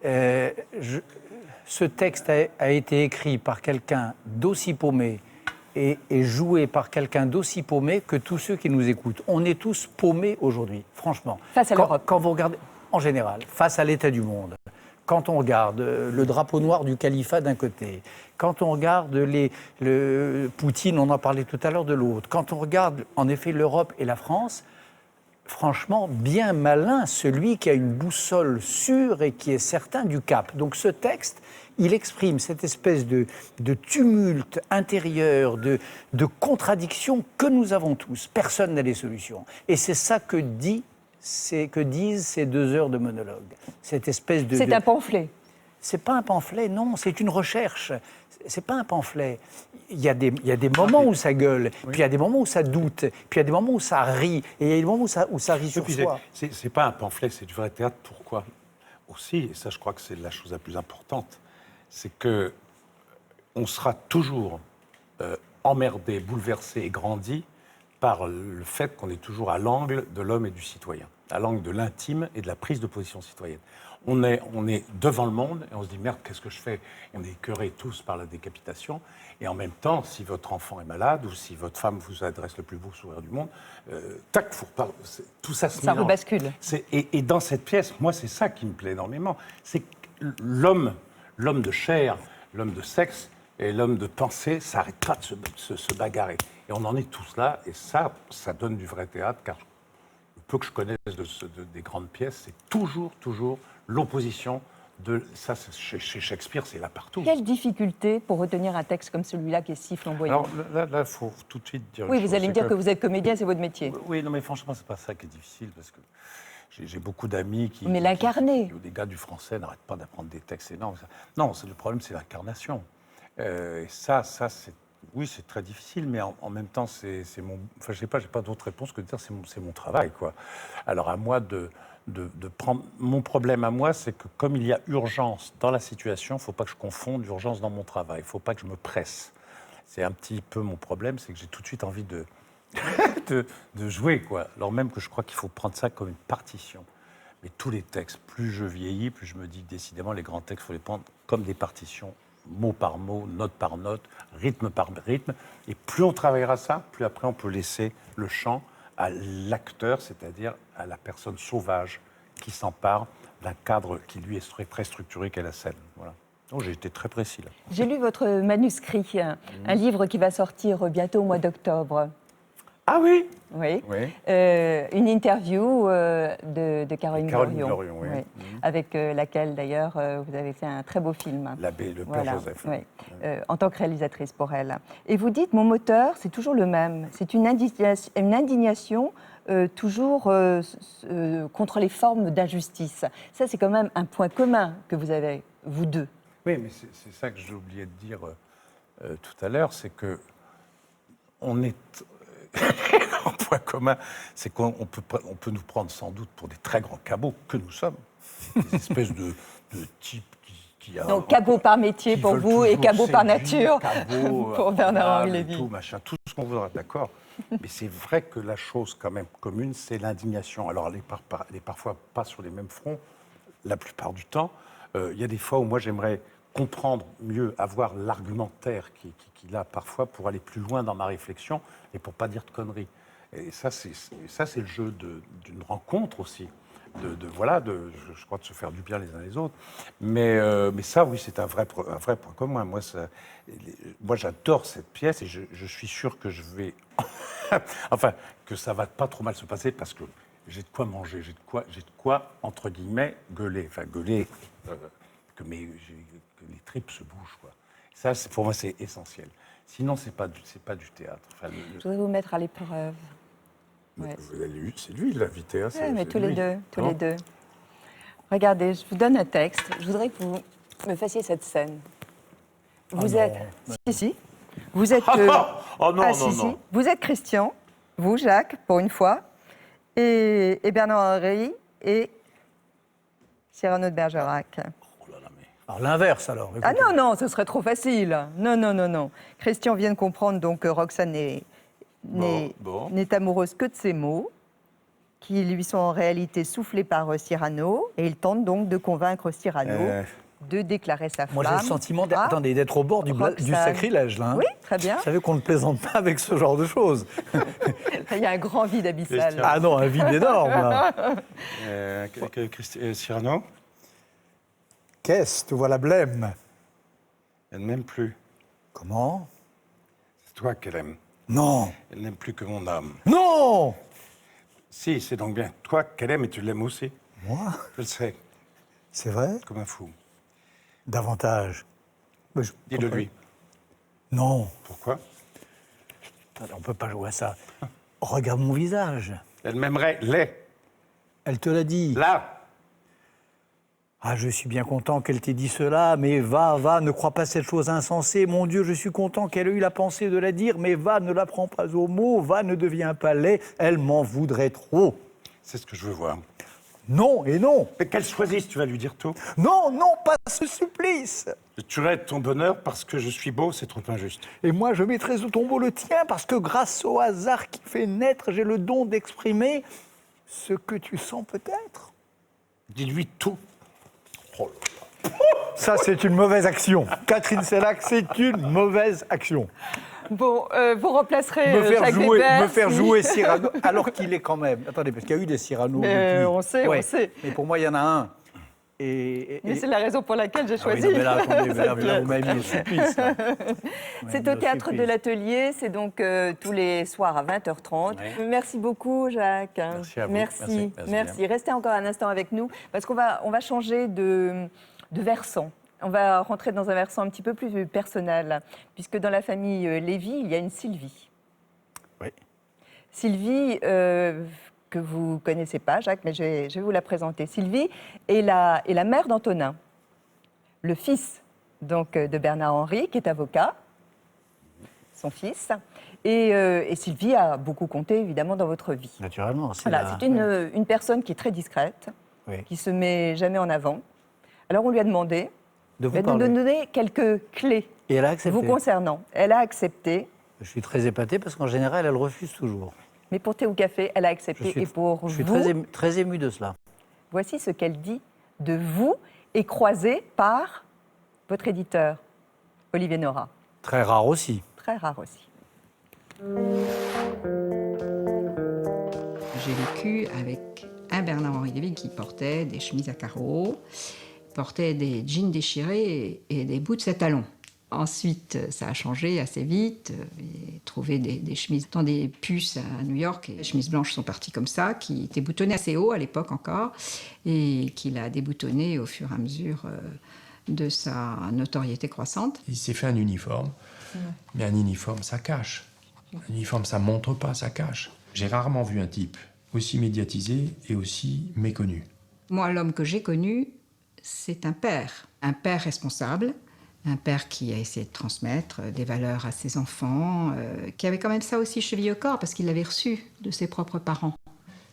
Ce texte a été écrit par quelqu'un d'aussi paumé et joué par quelqu'un d'aussi paumé que tous ceux qui nous écoutent. On est tous paumés aujourd'hui, franchement. Face à l'Europe. Quand vous regardez, en général, face à l'état du monde, quand on regarde le drapeau noir du califat d'un côté, quand on regarde Poutine, on en parlait tout à l'heure, de l'autre, quand on regarde en effet l'Europe et la France, franchement, bien malin celui qui a une boussole sûre et qui est certain du cap. Donc ce texte, il exprime cette espèce de tumulte intérieur, de contradiction que nous avons tous. Personne n'a les solutions. Et c'est ça que disent ces 2 heures de monologue. Cette espèce de... C'est un pamphlet. C'est pas un pamphlet, non, c'est une recherche. C'est pas un pamphlet. Il y a des moments où ça gueule, puis il y a des moments où ça doute, puis il y a des moments où ça rit, et il y a des moments où ça rit sur soi. C'est pas un pamphlet, c'est du vrai théâtre. Pourquoi aussi, et ça je crois que c'est la chose la plus importante, c'est que on sera toujours emmerdé, bouleversé et grandi par le fait qu'on est toujours à l'angle de l'homme et du citoyen, à l'angle de l'intime et de la prise de position citoyenne. On est devant le monde et on se dit merde, qu'est-ce que je fais? On est écœurés tous par la décapitation. Et en même temps, si votre enfant est malade ou si votre femme vous adresse le plus beau sourire du monde, tac, tout ça se mélange. Ça rebascule. Et dans cette pièce, moi, c'est ça qui me plaît énormément. C'est que l'homme de chair, l'homme de sexe et l'homme de pensée s'arrêtent pas de se bagarrer. Et on en est tous là. Et ça donne du vrai théâtre, car le peu que je connaisse des grandes pièces, c'est toujours l'opposition de... Ça, chez Shakespeare, c'est là partout. Quelle difficulté pour retenir un texte comme celui-là qui est si flamboyant? Alors là, il faut tout de suite dire... Oui, vous allez me dire que vous êtes comédien, c'est votre métier. Oui, non, mais franchement, c'est pas ça qui est difficile, parce que j'ai beaucoup d'amis qui... Mais l'incarner. Des gars du français n'arrêtent pas d'apprendre des textes énormes. Non, le problème, c'est l'incarnation. Et ça, c'est... Oui, c'est très difficile, mais en même temps, c'est mon... Enfin, je sais pas, j'ai pas d'autre réponse que de dire c'est mon travail, quoi. Alors, à moi de prendre... Mon problème à moi, c'est que comme il y a urgence dans la situation, il ne faut pas que je confonde l'urgence dans mon travail. Il ne faut pas que je me presse. C'est un petit peu mon problème, c'est que j'ai tout de suite envie de jouer, quoi. Alors même que je crois qu'il faut prendre ça comme une partition. Mais tous les textes, plus je vieillis, plus je me dis que décidément, les grands textes, il faut les prendre comme des partitions, mot par mot, note par note, rythme par rythme. Et plus on travaillera ça, plus après on peut laisser le champ à l'acteur, c'est-à-dire à la personne sauvage qui s'empare d'un cadre qui lui est très structuré qu'est la scène. Voilà. Donc j'ai été très précis là. J'ai lu votre manuscrit, un livre qui va sortir bientôt au mois d'octobre. Ah oui. Oui. Une interview de Caroline Glorion, oui. avec laquelle d'ailleurs vous avez fait un très beau film. L'abbé, le Père Joseph. Oui. En tant que réalisatrice pour elle. Et vous dites, mon moteur, c'est toujours le même. C'est une indignation toujours contre les formes d'injustice. Ça, c'est quand même un point commun que vous avez, vous deux. Oui, mais c'est ça que j'ai oublié de dire tout à l'heure, c'est que on est... Un point commun, c'est qu'on peut nous prendre sans doute pour des très grands cabots que nous sommes, des espèces de types qui donc cabot par métier pour vous et cabot par nature pour Bernard-Henri Lévy. Tout ce qu'on voudra, d'accord. Mais c'est vrai que la chose quand même commune, c'est l'indignation. Alors elle est parfois pas sur les mêmes fronts, la plupart du temps. Il y a des fois où moi j'aimerais comprendre mieux, avoir l'argumentaire qu'il a parfois pour aller plus loin dans ma réflexion et pour pas dire de conneries. Et ça, c'est le jeu d'une rencontre aussi. Je crois, de se faire du bien les uns les autres. Mais ça, oui, c'est un vrai point commun. Moi, j'adore cette pièce et je suis sûr que je vais... enfin, que ça va pas trop mal se passer parce que j'ai de quoi manger, j'ai de quoi, entre guillemets, gueuler. Enfin, gueuler, que les tripes se bougent, quoi. Ça, pour moi, c'est essentiel. Sinon, c'est pas du théâtre. Enfin, Je voudrais vous mettre à l'épreuve. Ouais. C'est lui, l'invité. Hein, mais tous les deux. Regardez, je vous donne un texte. Je voudrais que vous me fassiez cette scène. Vous êtes... Si. Vous êtes... Oh non, non. Vous êtes Christian, vous, Jacques, pour une fois, et Bernard-Henri et Cyrano de Bergerac. Alors l'inverse, alors. Écoutez. Ah non, ce serait trop facile. Non. Christian vient de comprendre donc que Roxane n'est amoureuse que de ses mots, qui lui sont en réalité soufflés par Cyrano, et il tente donc de convaincre Cyrano de déclarer sa flamme. Moi, j'ai le sentiment d'être au bord du sacrilège, là. Hein. Oui, très bien. Vous savez qu'on ne plaisante pas avec ce genre de choses. Il y a un grand vide abyssal. Ah non, un vide énorme, là. Cyrano? Qu'est-ce? Te voilà blême. Elle ne m'aime plus. Comment? C'est toi qu'elle aime. Non. Elle n'aime plus que mon âme. Non. Si, c'est donc bien toi qu'elle aime et tu l'aimes aussi. Moi? Je le sais. C'est vrai? Comme un fou. Davantage. Dis-le-lui. Non. Pourquoi? On ne peut pas jouer à ça. Regarde mon visage. Elle m'aimerait laid. Elle te l'a dit. Là. Ah, je suis bien content qu'elle t'ait dit cela, mais va, ne crois pas cette chose insensée. Mon Dieu, je suis content qu'elle ait eu la pensée de la dire, mais va, ne la prends pas au mot, va, ne deviens pas laid, elle m'en voudrait trop. C'est ce que je veux voir. Non et non. Mais qu'elle choisisse, tu vas lui dire tout. Non, pas ce supplice. Je tuerai ton bonheur parce que je suis beau, c'est trop injuste. Et moi, je mettrai au tombeau le tien parce que grâce au hasard qui fait naître, j'ai le don d'exprimer ce que tu sens peut-être. Dis-lui tout. Oh là là. Ça, c'est une mauvaise action. Catherine Sellac, c'est une mauvaise action. Bon, vous replacerez Jacques me Weber, faire jouer Cyrano, alors qu'il est quand même... Attendez, parce qu'il y a eu des Cyrano depuis. On sait. Mais pour moi, il y en a un. Mais c'est la raison pour laquelle j'ai choisi. Oui, non, mais là, attendez, là, vous m'avez mis au supplice. C'est au Théâtre de l'Atelier, c'est donc tous les soirs à 20h30. Ouais. Merci beaucoup, Jacques. Merci à vous. Merci. Restez encore un instant avec nous, parce qu'on va changer de versant. On va rentrer dans un versant un petit peu plus personnel, puisque dans la famille Lévy, il y a une Sylvie. Oui. Sylvie, que vous ne connaissez pas, Jacques, mais je vais vous la présenter. Sylvie est la mère d'Antonin, le fils donc, de Bernard-Henri, qui est avocat, son fils. Et Sylvie a beaucoup compté, évidemment, dans votre vie. Naturellement. C'est une personne qui est très discrète, qui ne se met jamais en avant. Alors, on lui a demandé de nous donner quelques clés et elle a accepté. Vous concernant. Elle a accepté. Je suis très épaté parce qu'en général, elle refuse toujours. Mais pour thé ou café, elle a accepté. Je suis très ému de cela. Voici ce qu'elle dit de vous et croisé par votre éditeur, Olivier Nora. Très rare aussi. Très rare aussi. J'ai vécu avec un Bernard-Henri Lévy qui portait des chemises à carreaux, portait des jeans déchirés et des boots à talons. Ensuite, ça a changé assez vite. J'ai trouvé des chemises dans des puces à New York. Et les chemises blanches sont parties comme ça, qui étaient boutonnées assez haut à l'époque encore, et qu'il a déboutonné au fur et à mesure de sa notoriété croissante. Il s'est fait un uniforme, mais un uniforme, ça cache. Un uniforme, ça montre pas, ça cache. J'ai rarement vu un type aussi médiatisé et aussi méconnu. Moi, l'homme que j'ai connu, c'est un père responsable, un père qui a essayé de transmettre des valeurs à ses enfants, qui avait quand même ça aussi chevillé au corps, parce qu'il l'avait reçu de ses propres parents.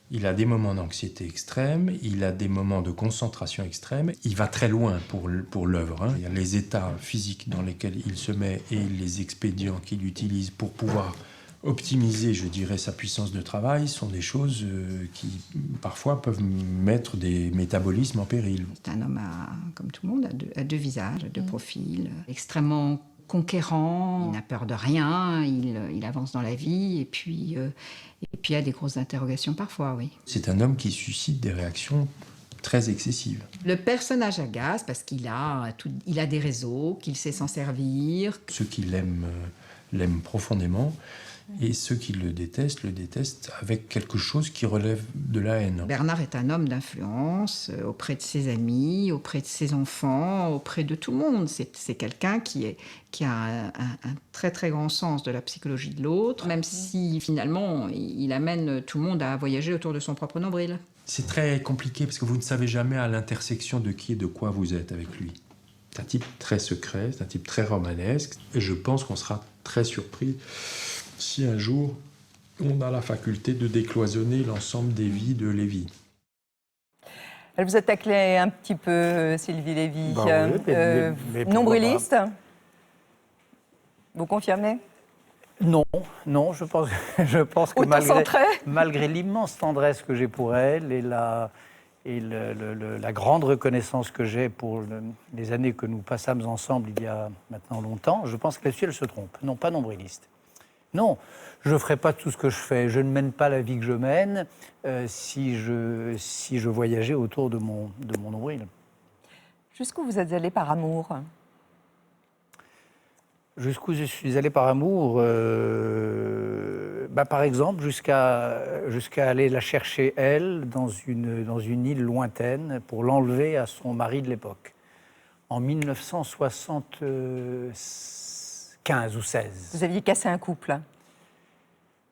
Il a des moments d'anxiété extrême, il a des moments de concentration extrême. Il va très loin pour l'œuvre. Hein. Il y a les états physiques dans lesquels il se met et les expédients qu'il utilise pour pouvoir optimiser, je dirais, sa puissance de travail sont des choses qui, parfois, peuvent mettre des métabolismes en péril. C'est un homme, comme tout le monde, à deux visages, à deux profils, extrêmement conquérant, il n'a peur de rien, il avance dans la vie, et puis il y a des grosses interrogations parfois, oui. C'est un homme qui suscite des réactions très excessives. Le personnage agace parce qu'il a des réseaux, qu'il sait s'en servir. Ceux qui l'aiment profondément. Et ceux qui le détestent avec quelque chose qui relève de la haine. Bernard est un homme d'influence auprès de ses amis, auprès de ses enfants, auprès de tout le monde. C'est quelqu'un qui a un très très grand sens de la psychologie de l'autre, même si finalement il amène tout le monde à voyager autour de son propre nombril. C'est très compliqué parce que vous ne savez jamais à l'intersection de qui et de quoi vous êtes avec lui. C'est un type très secret, c'est un type très romanesque, et je pense qu'on sera très surpris si un jour on a la faculté de décloisonner l'ensemble des vies de Lévy. Elle vous a taclé un petit peu, Sylvie Lévy. Oui, mais nombriliste. Vous confirmez? Non, je pense que malgré l'immense tendresse que j'ai pour elle et la grande reconnaissance que j'ai pour les années que nous passâmes ensemble il y a maintenant longtemps, je pense que là-dessus, elle se trompe. Non, pas nombriliste. Non, je ne ferai pas tout ce que je fais. Je ne mène pas la vie que je mène si je voyageais autour de mon nombril. Jusqu'où vous êtes allé par amour? Jusqu'où je suis allé par amour, par exemple, jusqu'à aller la chercher, elle, dans une île lointaine, pour l'enlever à son mari de l'époque, en 1975 ou 16. Vous aviez cassé un couple?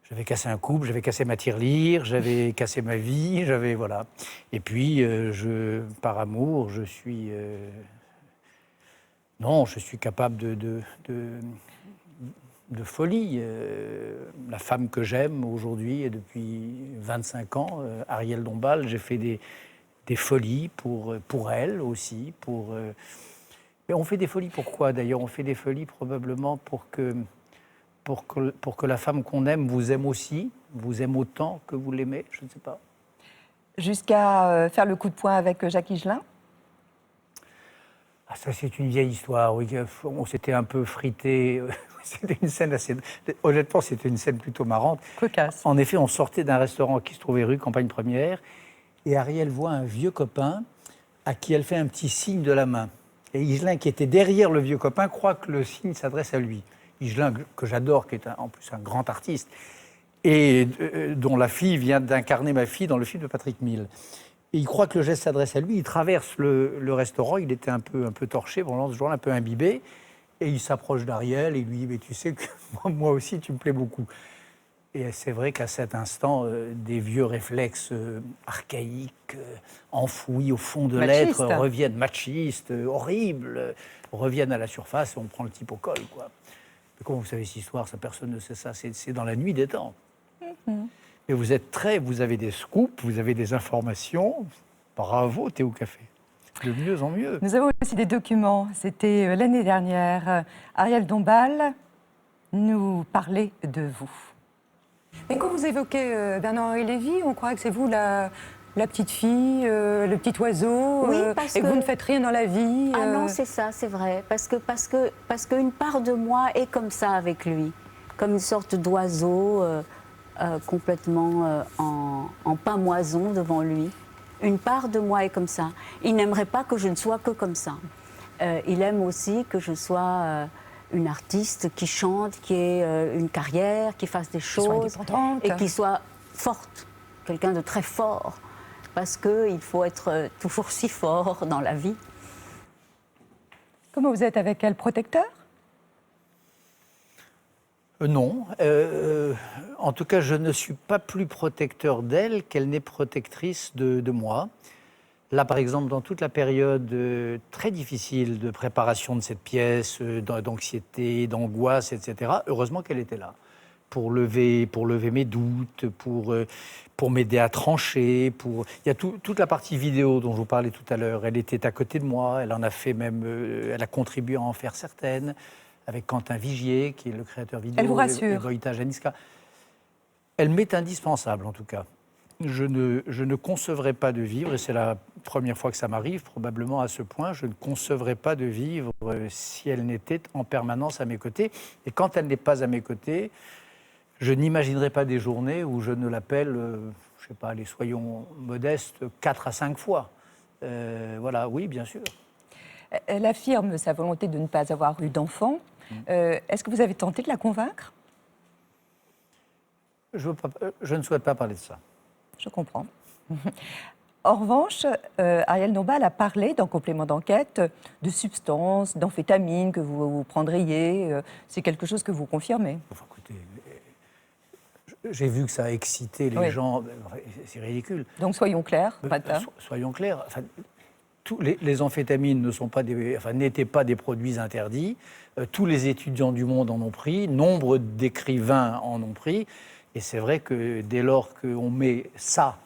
J'avais cassé un couple, j'avais cassé ma tirelire, j'avais cassé ma vie, voilà. Et puis, par amour, je suis... Non, je suis capable de folie. La femme que j'aime aujourd'hui et depuis 25 ans, Ariel Dombal, j'ai fait des folies pour elle aussi. Mais on fait des folies pourquoi d'ailleurs? On fait des folies probablement pour que la femme qu'on aime vous aime aussi, vous aime autant que vous l'aimez, je ne sais pas. Jusqu'à faire le coup de poing avec Jacques Higelin? Ah, ça, c'est une vieille histoire, oui. On s'était un peu frité. C'était une scène assez... Honnêtement, c'était une scène plutôt marrante. Cocasse. En effet, on sortait d'un restaurant qui se trouvait rue Campagne Première, et Ariel voit un vieux copain à qui elle fait un petit signe de la main. Et Higelin, qui était derrière le vieux copain, croit que le signe s'adresse à lui. Higelin, que j'adore, qui est en plus un grand artiste, et dont la fille vient d'incarner ma fille dans le film de Patrick Mille. Et il croit que le geste s'adresse à lui, il traverse le restaurant, il était un peu torché, pendant ce jour-là, un peu imbibé, et il s'approche d'Ariel et lui dit « Mais tu sais que moi aussi, tu me plais beaucoup ». Et c'est vrai qu'à cet instant, des vieux réflexes archaïques, enfouis au fond de l'être, reviennent, machistes, horribles, reviennent à la surface et on prend le type au col, quoi. Mais comment vous savez cette histoire? Ça, personne ne sait ça, c'est dans la nuit des temps. Et vous avez des scoops, vous avez des informations. Bravo, Thé au Café. De mieux en mieux. Nous avons aussi des documents. C'était l'année dernière. Ariel Dombal nous parlait de vous. Mais quand vous évoquez Bernard-Henri Lévy, on croit que c'est vous la petite fille, le petit oiseau, oui, et que vous ne faites rien dans la vie. Ah non, c'est ça, c'est vrai. Parce qu'une part de moi est comme ça avec lui. Comme une sorte d'oiseau... complètement en pamoison devant lui. Une part de moi est comme ça. Il n'aimerait pas que je ne sois que comme ça. Il aime aussi que je sois une artiste qui chante, qui ait une carrière, qui fasse des choses et qui soit forte, quelqu'un de très fort. Parce qu'il faut être toujours si fort dans la vie. Comment vous êtes avec elle, protecteur? Non. En tout cas, je ne suis pas plus protecteur d'elle qu'elle n'est protectrice de moi. Là, par exemple, dans toute la période très difficile de préparation de cette pièce, d'anxiété, d'angoisse, etc., heureusement qu'elle était là pour lever mes doutes, pour m'aider à trancher. Il y a toute la partie vidéo dont je vous parlais tout à l'heure. Elle était à côté de moi, elle en a fait même, elle a contribué à en faire certaines, avec Quentin Vigier, qui est le créateur vidéo. Elle vous rassure. Et Goïta Janiska. Elle m'est indispensable, en tout cas. Je ne concevrais pas de vivre, et c'est la première fois que ça m'arrive, probablement à ce point, je ne concevrais pas de vivre si elle n'était en permanence à mes côtés. Et quand elle n'est pas à mes côtés, je n'imaginerais pas des journées où je ne l'appelle, je ne sais pas, allez, soyons modestes, 4 à 5 fois. Voilà, oui, bien sûr. Elle affirme sa volonté de ne pas avoir eu d'enfant. Est-ce que vous avez tenté de la convaincre? Je ne souhaite pas parler de ça. Je comprends. En revanche, Ariel Dombal a parlé, dans Complément d'enquête, de substances, d'amphétamines que vous prendriez. C'est quelque chose que vous confirmez? Enfin, écoutez, j'ai vu que ça a excité les gens. C'est ridicule. Donc soyons clairs, Matin. Soyons clairs. Enfin, tous les amphétamines n'étaient pas des produits interdits. Tous les étudiants du monde en ont pris. Nombre d'écrivains en ont pris. Et c'est vrai que dès lors qu'on met ça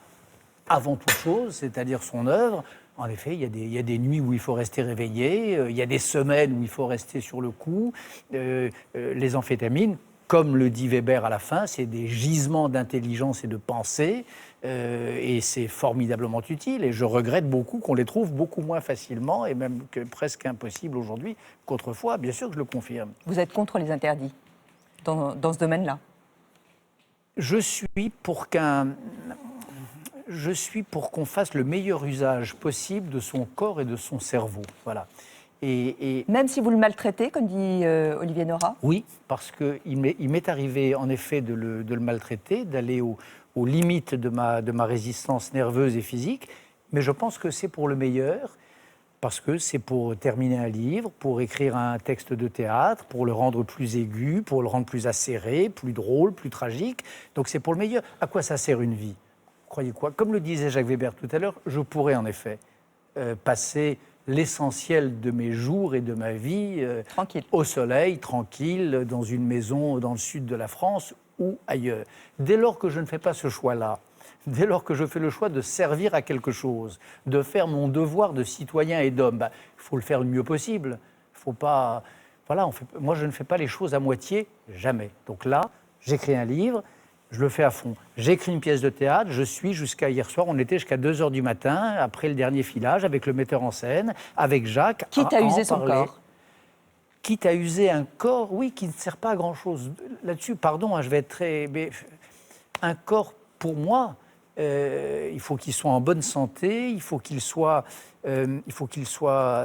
avant toute chose, c'est-à-dire son œuvre, en effet, il y a des nuits où il faut rester réveillé, il y a des semaines où il faut rester sur le coup. Les amphétamines, comme le dit Weber à la fin, c'est des gisements d'intelligence et de pensée, et c'est formidablement utile. Et je regrette beaucoup qu'on les trouve beaucoup moins facilement, et même que presque impossible aujourd'hui qu'autrefois. Bien sûr que je le confirme. Vous êtes contre les interdits dans ce domaine-là? Je suis pour qu'on fasse le meilleur usage possible de son corps et de son cerveau. Voilà. Et même si vous le maltraitez, comme dit Olivier Nora? Oui, parce qu'il m'est arrivé en effet de le maltraiter, d'aller aux limites de ma résistance nerveuse et physique, mais je pense que c'est pour le meilleur, parce que c'est pour terminer un livre, pour écrire un texte de théâtre, pour le rendre plus aigu, pour le rendre plus acéré, plus drôle, plus tragique. Donc c'est pour le meilleur. À quoi ça sert une vie? Croyez quoi? Comme le disait Jacques Weber tout à l'heure, je pourrais en effet passer l'essentiel de mes jours et de ma vie au soleil, tranquille, dans une maison dans le sud de la France ou ailleurs. Dès lors que je ne fais pas ce choix-là, dès lors que je fais le choix de servir à quelque chose, de faire mon devoir de citoyen et d'homme, il faut le faire le mieux possible. Faut pas, voilà, moi je ne fais pas les choses à moitié, jamais. Donc là, j'écris un livre, je le fais à fond. J'écris une pièce de théâtre, je suis jusqu'à hier soir, on était jusqu'à 2h du matin, après le dernier filage, avec le metteur en scène, avec Jacques. Quitte à user son corps. Quitte à user un corps, oui, qui ne sert pas à grand-chose. Là-dessus, pardon, je vais être très... Mais un corps, pour moi, il faut qu'il soit en bonne santé, il faut qu'il soit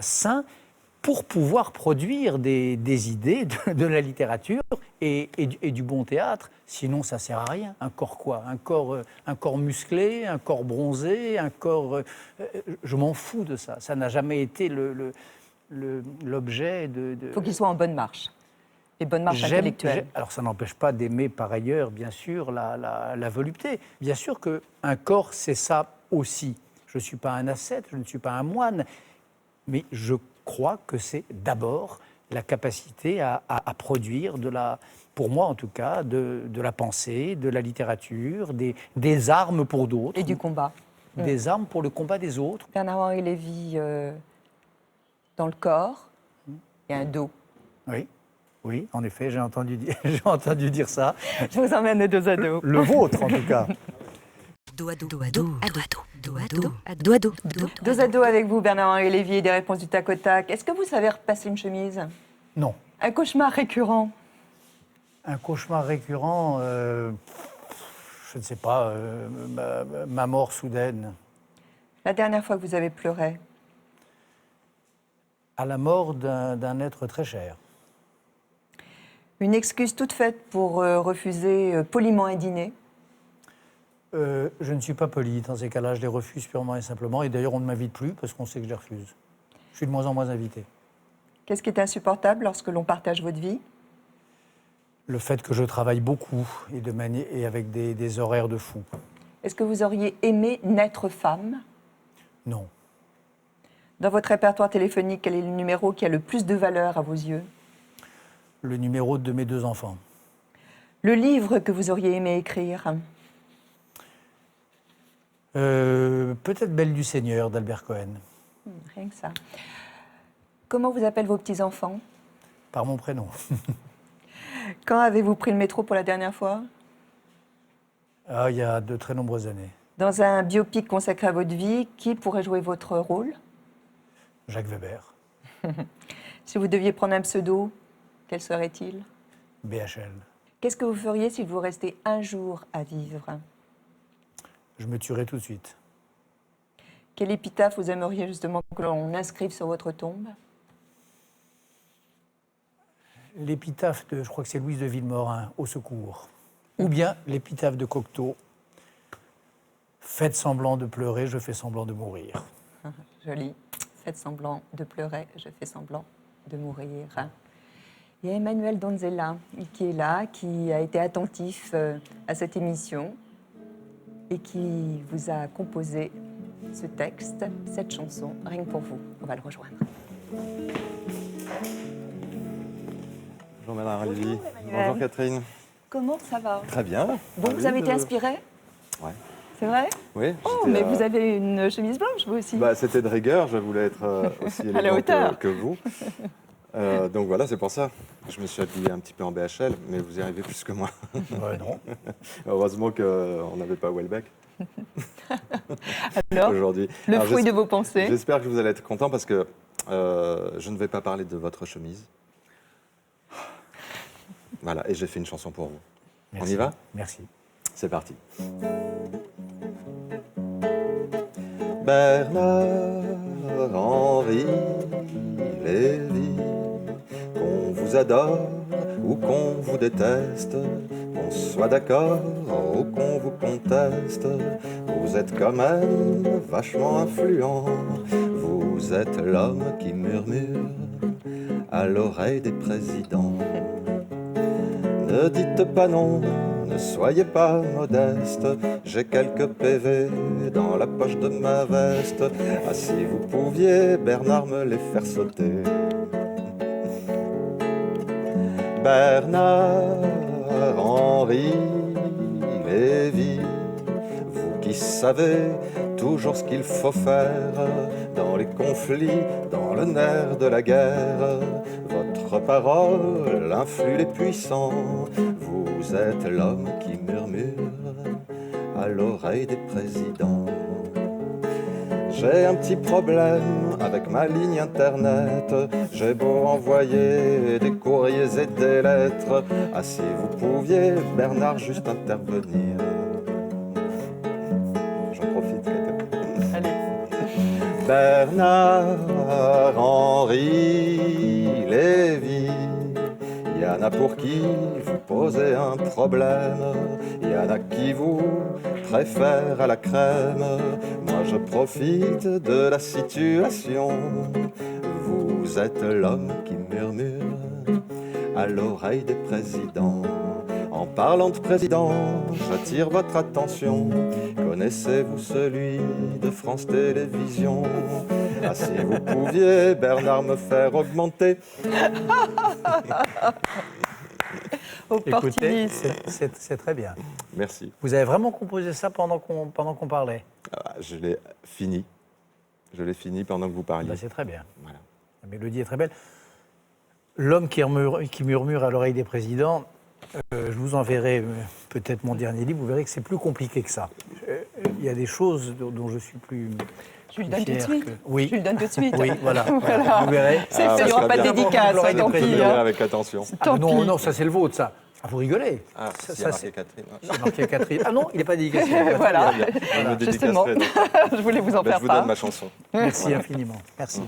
sain pour pouvoir produire des idées, de la littérature et du bon théâtre. Sinon, ça ne sert à rien. Un corps quoi? Un corps musclé, un corps bronzé, un corps... je m'en fous de ça. Ça n'a jamais été l'objet de... Il faut qu'il soit en bonne marche. Et bonne marche intellectuelle. Alors ça n'empêche pas d'aimer par ailleurs, bien sûr, la volupté. Bien sûr qu'un corps, c'est ça aussi. Je ne suis pas un ascète, je ne suis pas un moine, mais je crois que c'est d'abord la capacité à produire pour moi en tout cas, de la pensée, de la littérature, des armes pour d'autres. Et du combat. Des armes pour le combat des autres. Bernard-Henri Lévy, dans le corps, il y a un dos. Oui, en effet, j'ai entendu dire ça. Je vous emmène dos à dos. Le vôtre, en tout cas. Dos à dos, dos à dos, dos à dos, dos à dos. Dos à dos avec vous, Bernard-Henri Lévy, et des réponses du tac au tac. Est-ce que vous savez repasser une chemise? Non. Un cauchemar récurrent? Un cauchemar récurrent, je ne sais pas, ma mort soudaine. La dernière fois que vous avez pleuré? À la mort d'un être très cher. Une excuse toute faite pour refuser poliment un dîner? Je ne suis pas poli. Dans ces cas-là, je les refuse purement et simplement. Et d'ailleurs, on ne m'invite plus parce qu'on sait que je les refuse. Je suis de moins en moins invité. Qu'est-ce qui est insupportable lorsque l'on partage votre vie? Le fait que je travaille beaucoup et avec des horaires de fou. Est-ce que vous auriez aimé naître femme? Non. Dans votre répertoire téléphonique, quel est le numéro qui a le plus de valeur à vos yeux? Le numéro de mes 2 enfants. Le livre que vous auriez aimé écrire? Peut-être Belle du Seigneur d'Albert Cohen. Rien que ça. Comment vous appellent vos petits-enfants? Par mon prénom. Quand avez-vous pris le métro pour la dernière fois? Il y a de très nombreuses années. Dans un biopic consacré à votre vie, qui pourrait jouer votre rôle? Jacques Weber. Si vous deviez prendre un pseudo, quel serait-il? BHL. Qu'est-ce que vous feriez s'il vous restait un jour à vivre? Je me tuerais tout de suite. Quel épitaphe vous aimeriez justement que l'on inscrive sur votre tombe? L'épitaphe je crois que c'est Louise de Villemorin, Au secours. Ou bien l'épitaphe de Cocteau. Faites semblant de pleurer, je fais semblant de mourir. Joli. Faites semblant de pleurer, je fais semblant de mourir. Il y a Emmanuel Donzella qui est là, qui a été attentif à cette émission et qui vous a composé ce texte, cette chanson, rien que pour vous. On va le rejoindre. Bonjour Madame Lévy. Emmanuel. Bonjour Catherine. Comment ça va? Très bien. Bon, vous avez été inspiré? Ouais. C'est vrai? Oui. Oh, mais vous avez une chemise blanche, vous aussi? Bah, c'était de rigueur, je voulais être aussi À la élégant hauteur. que vous. Donc voilà, c'est pour ça. Je me suis habillé un petit peu en BHL, mais vous y arrivez plus que moi. Ouais, non. Heureusement qu'on n'avait pas Welbeck. Alors, aujourd'hui. le fruit de vos pensées? J'espère que vous allez être content parce que je ne vais pas parler de votre chemise. Voilà, et j'ai fait une chanson pour vous. Merci. On y va? Merci. C'est parti. Bernard-Henri Lévy, qu'on vous adore ou qu'on vous déteste, qu'on soit d'accord ou qu'on vous conteste, vous êtes quand même vachement influent. Vous êtes l'homme qui murmure à l'oreille des présidents. Ne dites pas non, ne soyez pas modeste, j'ai quelques PV dans la poche de ma veste. Ah, si vous pouviez, Bernard, me les faire sauter. Bernard-Henri Lévy, vous qui savez toujours ce qu'il faut faire dans les conflits, dans le nerf de la guerre. Votre parole influe les puissants, vous êtes l'homme qui murmure à l'oreille des présidents. J'ai un petit problème avec ma ligne internet, j'ai beau envoyer des courriers et des lettres. Ah, si vous pouviez, Bernard, juste intervenir. J'en profite, Catherine. Allez. Bernard-Henri Lévy, il y en a pour qui vous posez un problème, il y en a qui vous préfèrent à la crème. Moi je profite de la situation, vous êtes l'homme qui murmure à l'oreille des présidents. En parlant de président, j'attire votre attention. Connaissez-vous celui de France Télévisions? Ah, si vous pouviez, Bernard, me faire augmenter. Écoutez, c'est très bien. Merci. Vous avez vraiment composé ça pendant qu'on parlait? Je l'ai fini. Je l'ai fini pendant que vous parliez. Ben, c'est très bien. Voilà. La mélodie est très belle. L'homme qui murmure à l'oreille des présidents, je vous enverrai peut-être mon dernier livre, vous verrez que c'est plus compliqué que ça. Il y a des choses dont je suis plus... Je le donne tout de suite. Oui. Je le donne tout de suite. Oui, voilà. Vous verrez. C'est fait, il n'y aura pas de dédicace, tant pis. Avec attention. Non, non, ça c'est le vôtre, ça. Ah, vous rigolez. Ah, ça, il y a marqué Catherine. C'est marqué Catherine. Ah non, il n'est pas dédicacé. Voilà. Je me Justement, dédicacerai. je voulais vous en faire Je vous part. donne ma chanson. Merci infiniment. Merci.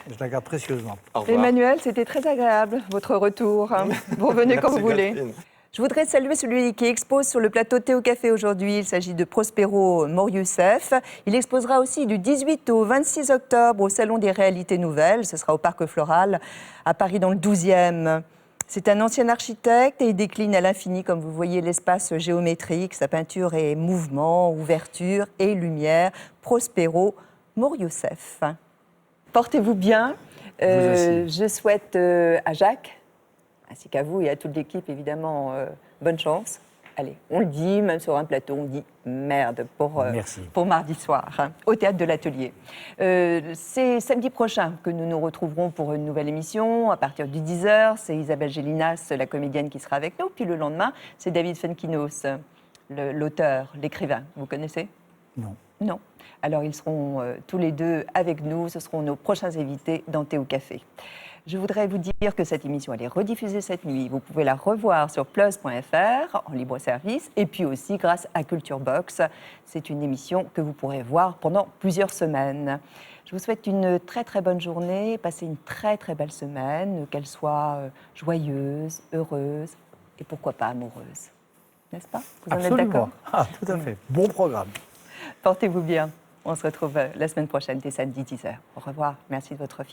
Je la garde précieusement. Au revoir. Emmanuel, c'était très agréable, votre retour. Vous revenez quand vous Merci, voulez. Catherine. Je voudrais saluer celui qui expose sur le plateau Thé au Café aujourd'hui. Il s'agit de Prospero Moryoussef. Il exposera aussi du 18 au 26 octobre au Salon des Réalités Nouvelles. Ce sera au Parc Floral, à Paris, dans le 12e. C'est un ancien architecte et il décline à l'infini, comme vous voyez, l'espace géométrique. Sa peinture est mouvement, ouverture et lumière. Prospero Moryoussef. Portez-vous bien. Je souhaite à Jacques, ainsi qu'à vous et à toute l'équipe, évidemment, bonne chance. Allez, on le dit, même sur un plateau, on dit merde pour mardi soir, hein, au Théâtre de l'Atelier. C'est samedi prochain que nous nous retrouverons pour une nouvelle émission, à partir du 10h. C'est Isabelle Gélinas, la comédienne, qui sera avec nous. Puis le lendemain, c'est David Fenkinos, l'auteur, l'écrivain. Vous connaissez? Non. Non. Alors, ils seront tous les deux avec nous. Ce seront nos prochains invités dans Thé au Café. Je voudrais vous dire que cette émission, elle est rediffusée cette nuit. Vous pouvez la revoir sur plus.fr en libre service et puis aussi grâce à Culture Box. C'est une émission que vous pourrez voir pendant plusieurs semaines. Je vous souhaite une très très bonne journée. Passez une très très belle semaine, qu'elle soit joyeuse, heureuse et pourquoi pas amoureuse. n'est-ce pas? Vous en êtes Absolument. d'accord? Ah, tout à fait. Bon programme. Portez-vous bien. On se retrouve la semaine prochaine, dès samedi 10h. Au revoir. Merci de votre fidélité.